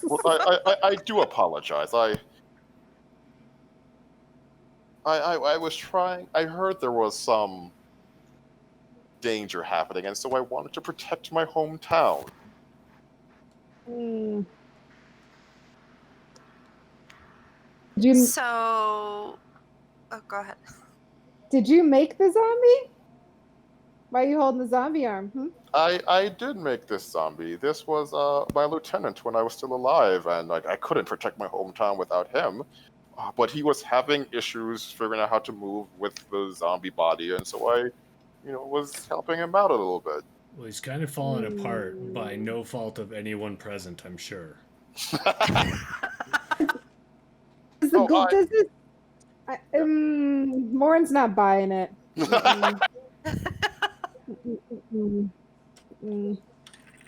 Well, I do apologize. I was trying. I heard there was some danger happening, and so I wanted to protect my hometown. So, go ahead. Did you make the zombie? Why are you holding the zombie arm? I did make this zombie. This was my lieutenant when I was still alive, and I couldn't protect my hometown without him. But he was having issues figuring out how to move with the zombie body, and so I, was helping him out a little bit. Well, he's kind of fallen apart by no fault of anyone present, I'm sure. Morin's not buying it. Mm, mm, mm.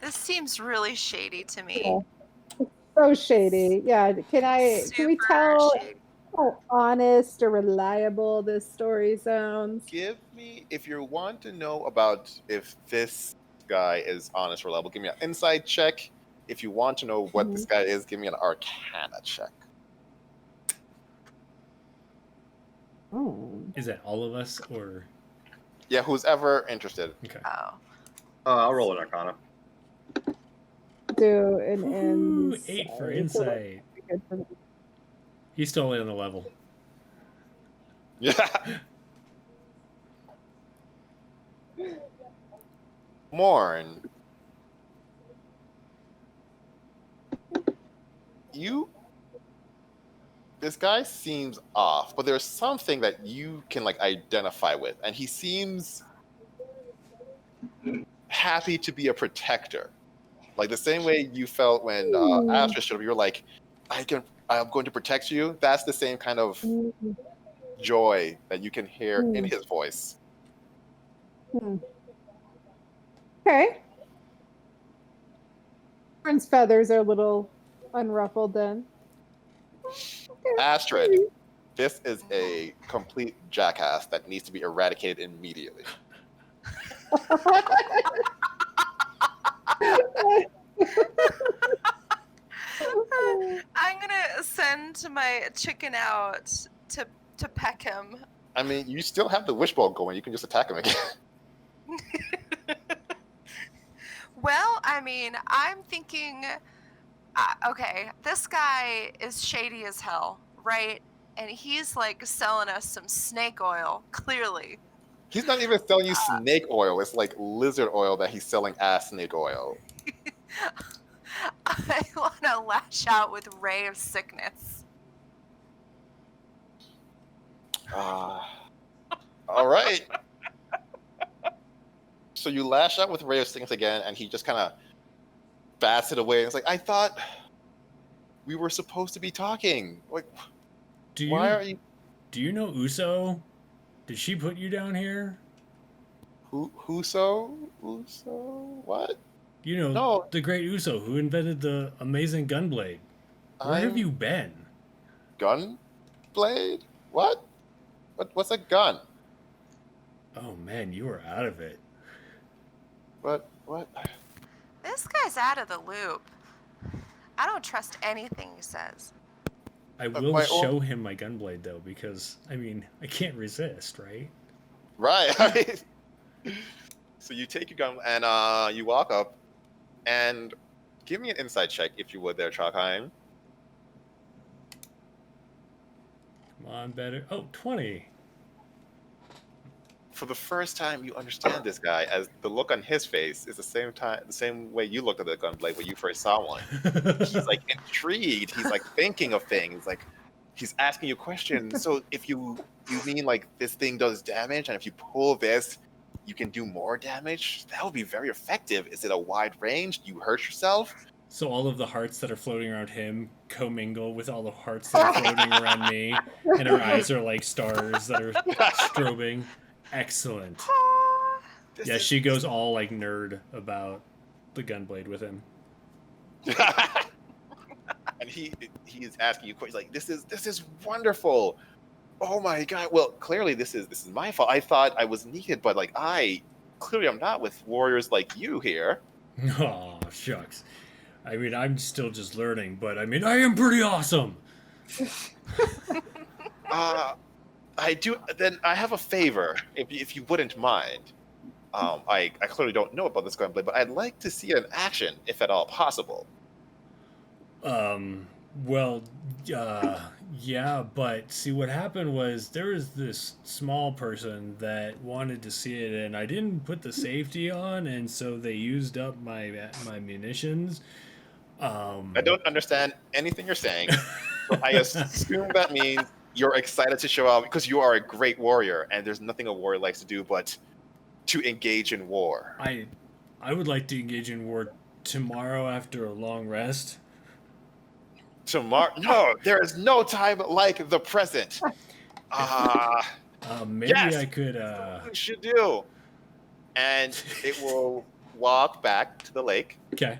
This seems really shady to me. Yeah. So shady. Yeah. Can we Super tell shady. how honest or reliable this story sounds? Give me, if you want to know about if this guy is honest or reliable, give me an insight check. If you want to know what this guy is, give me an arcana check. Oh. Is that all of us or? Yeah, who's ever interested. Okay. Oh. I'll roll an Arcana. Do an Woohoo, insight. 8 for insight. Good for me. He's still in the level. Yeah. Morn. This guy seems off, but there's something that you can like identify with, and he seems happy to be a protector, like the same way you felt when Astra showed up. You were like, I'm going to protect you. That's the same kind of joy that you can hear in his voice. Okay. Soren's feathers are a little unruffled then. Astrid, this is a complete jackass that needs to be eradicated immediately. I'm gonna send my chicken out to peck him. I mean, you still have the wishbone going. You can just attack him again. Well, I mean, I'm thinking, okay, this guy is shady as hell, right? And he's like selling us some snake oil, clearly. He's not even selling you snake oil. It's like lizard oil that he's selling as snake oil. I want to lash out with Ray of Sickness. All right. So you lash out with Ray of Sickness again, and he just kind of bats it away. It's like, I thought we were supposed to be talking. Like, why are you? Do you know Uso? Did she put you down here? Uso? What? You know, No. the great Uso who invented the amazing gunblade. Where have you been? Gunblade? What? What's a gun? Oh man, you are out of it. What? This guy's out of the loop. I don't trust anything he says. I will show him my gunblade though, because I mean, I can't resist, right? Right. So you take your gun and you walk up and give me an insight check if you would there, Chalkheim. Come on, better. Oh, 20. For the first time, you understand this guy, as the look on his face is the same way you looked at the gunblade when you first saw one. He's like intrigued. He's like thinking of things. Like he's asking you questions. So if you mean like this thing does damage, and if you pull this, you can do more damage? That would be very effective. Is it a wide range? Do you hurt yourself? So all of the hearts that are floating around him commingle with all the hearts that are floating around me, and her eyes are like stars that are strobing. Excellent. Yeah, she goes all like nerd about the gunblade with him. And he is asking you questions like, this is wonderful. Oh my god. Well, clearly this is my fault. I thought I was needed, but like I'm not with warriors like you here. Oh, shucks. I mean, I'm still just learning, but I mean, I am pretty awesome. Then I have a favor, if you wouldn't mind. I clearly don't know about this gunblade, but I'd like to see it in action, if at all possible. Well, yeah, but see what happened was there was this small person that wanted to see it, and I didn't put the safety on, and so they used up my munitions. I don't understand anything you're saying, so I assume that means you're excited to show up because you are a great warrior, and there's nothing a warrior likes to do but to engage in war. I would like to engage in war tomorrow after a long rest. Tomorrow? No, there is no time like the present. Maybe Yes! I could. You should do. And it will walk back to the lake. Okay.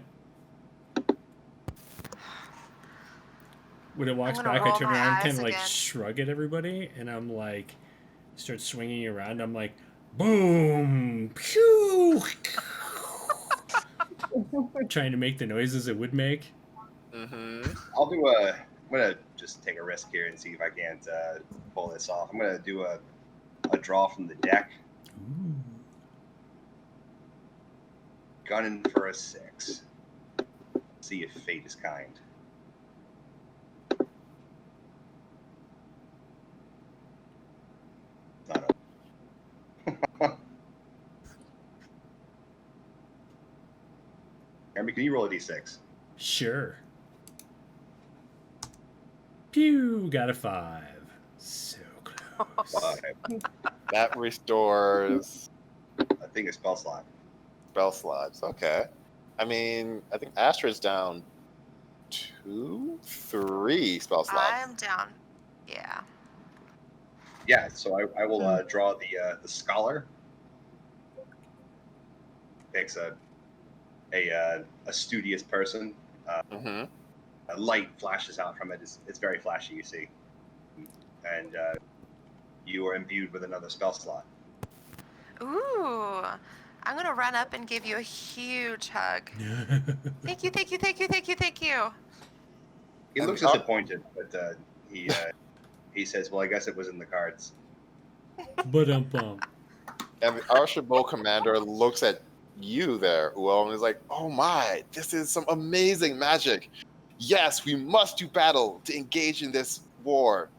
When it walks gonna back, I roll turn my around, eyes kind of like again. shrug at everybody, and I'm like, start swinging around. I'm like, boom, pew, trying to make the noises it would make. Mm-hmm. I'm gonna just take a risk here and see if I can't pull this off. I'm gonna do a draw from the deck. Ooh. Gunning for a 6. See if fate is kind. Not over. Jeremy, can you roll a d6? Sure. Pew, got a 5. So close. That restores I think it's spell slot. spell slots. Okay. I mean, I think Astra's down 2, 3 spell slots. I'm down. Yeah. Yeah, so I will draw the scholar. Picks a studious person. Mm-hmm. A light flashes out from it. It's very flashy, you see. And you are imbued with another spell slot. Ooh. I'm gonna run up and give you a huge hug. Thank you, thank you, thank you, thank you, thank you. He looks disappointed, but he says, "Well, I guess it was in the cards." Ba-dum-bum. And the Archibald commander looks at you there, Uo, and is like, "Oh my, this is some amazing magic. Yes, we must do battle to engage in this war.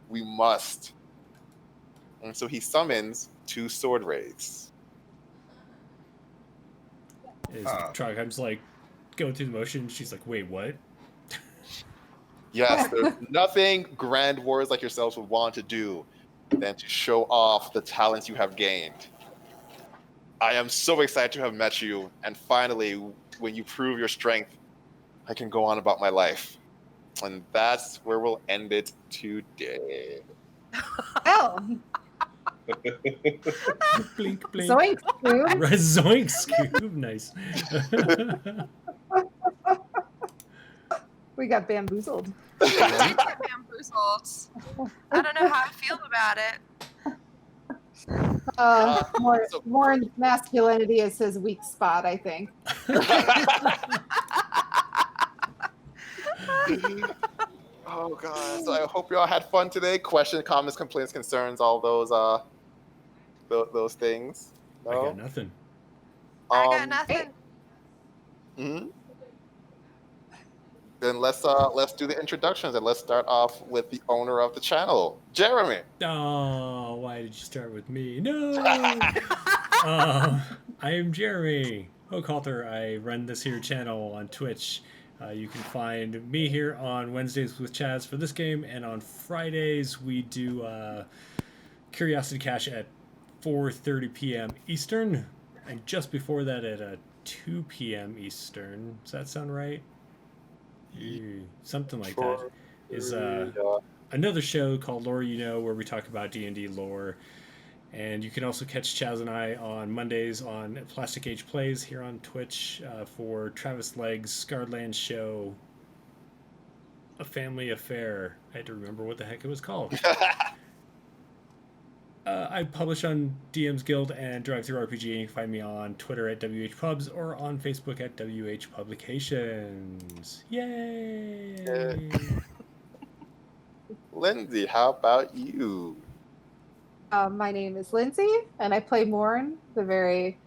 We must." And so he summons 2 sword wraiths. Is Trogheim's like going through the motion. She's like, wait, what? Yes, there's nothing grand warriors like yourselves would want to do than to show off the talents you have gained. I am so excited to have met you, and finally, when you prove your strength, I can go on about my life. And that's where we'll end it today. Oh, Blink, blink. zoink, dude. Zoink, Scoob. Nice. We got bamboozled. I did get bamboozled. I don't know how I feel about it. Warren's masculinity is his weak spot, I think. Oh god! So I hope you all had fun today. Questions, comments, complaints, concerns, all those things. I No? got nothing. I got nothing. Mhm. Then let's do the introductions, and let's start off with the owner of the channel, Jeremy. Oh, why did you start with me? No. I am Jeremy Hochhalter. I run this here channel on Twitch. You can find me here on Wednesdays with Chaz for this game, and on Fridays we do Curiosity Cache at 4:30 p.m. Eastern, and just before that at 2 p.m. Eastern. Does that sound right? Something like that. Is another show called Lore You Know, where we talk about D&D lore. And you can also catch Chaz and I on Mondays on Plastic Age Plays here on Twitch for Travis Legg's Scarred show, A Family Affair. I had to remember what the heck it was called. I publish on DM's Guild and Drive Through RPG. You can find me on Twitter at WHPubs or on Facebook at WH Publications. Yay! Lindsay, how about you? My name is Lindsay, and I play Morn, the very,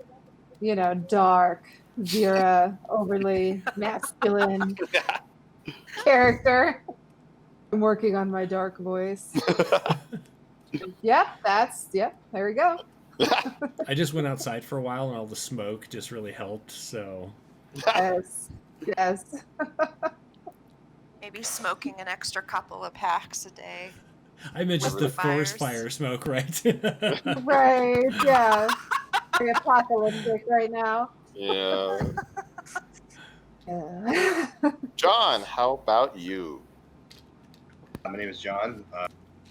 dark, Vera, overly masculine character. I'm working on my dark voice. There we go. I just went outside for a while, and all the smoke just really helped, so... Yes. Maybe smoking an extra couple of packs a day. I meant just the Fires. forest fire smoke, right? Right, yeah. Very apocalyptic right now. Yeah. Yeah. John, how about you? My name is John.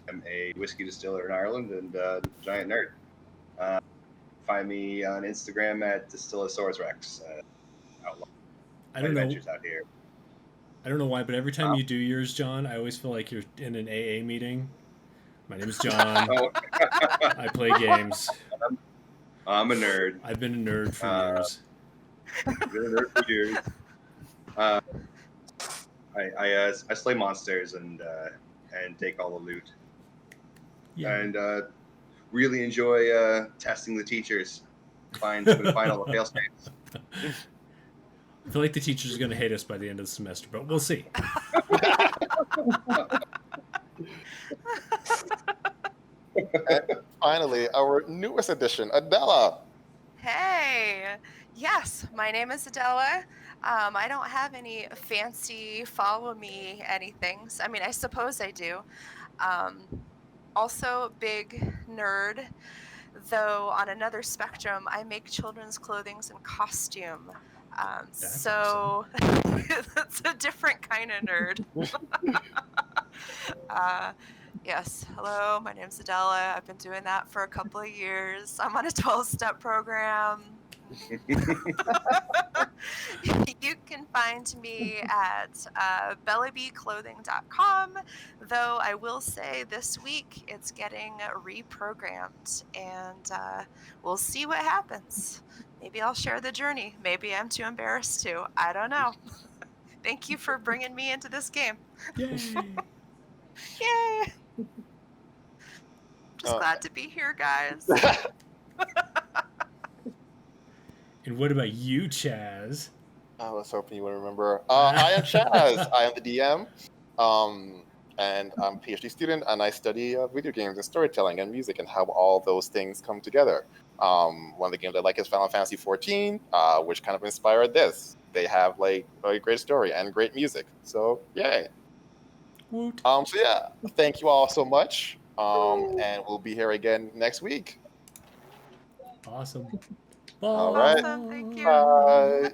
I'm a whiskey distiller in Ireland and giant nerd. Find me on Instagram at Distillosaurus Rex. Outlaw I don't know. adventures out here. I don't know why, but every time you do yours, John, I always feel like you're in an AA meeting. My name is John. Oh, I play games. I'm a nerd. I've been a nerd for years. Been a nerd for years. I slay monsters and take all the loot. Yeah. And really enjoy testing the teachers. Find all the fail states. I feel like the teachers are going to hate us by the end of the semester, but we'll see. And finally, our newest addition, Adela. Hey, yes, my name is Adela. I don't have any fancy follow me anythings. I mean, I suppose I do. Also, big nerd, though on another spectrum, I make children's clothing and costume. So that's a different kind of nerd. Yes, hello, my name's Adela. I've been doing that for a couple of years. I'm on a 12-step program. You can find me at bellybeeclothing.com, though I will say this week it's getting reprogrammed, and we'll see what happens. Maybe I'll share the journey. Maybe I'm too embarrassed to. I don't know. Thank you for bringing me into this game. Yay! Yay! Just glad to be here, guys. And what about you, Chaz? I was hoping you would remember. I am Chaz. I am the DM. And I'm a PhD student, and I study video games and storytelling and music and how all those things come together. One of the games I like is Final Fantasy XIV, which kind of inspired this. They have like a great story and great music. So yay. Woot. So yeah, thank you all so much. And we'll be here again next week. Awesome. All right. Awesome, thank you. Bye.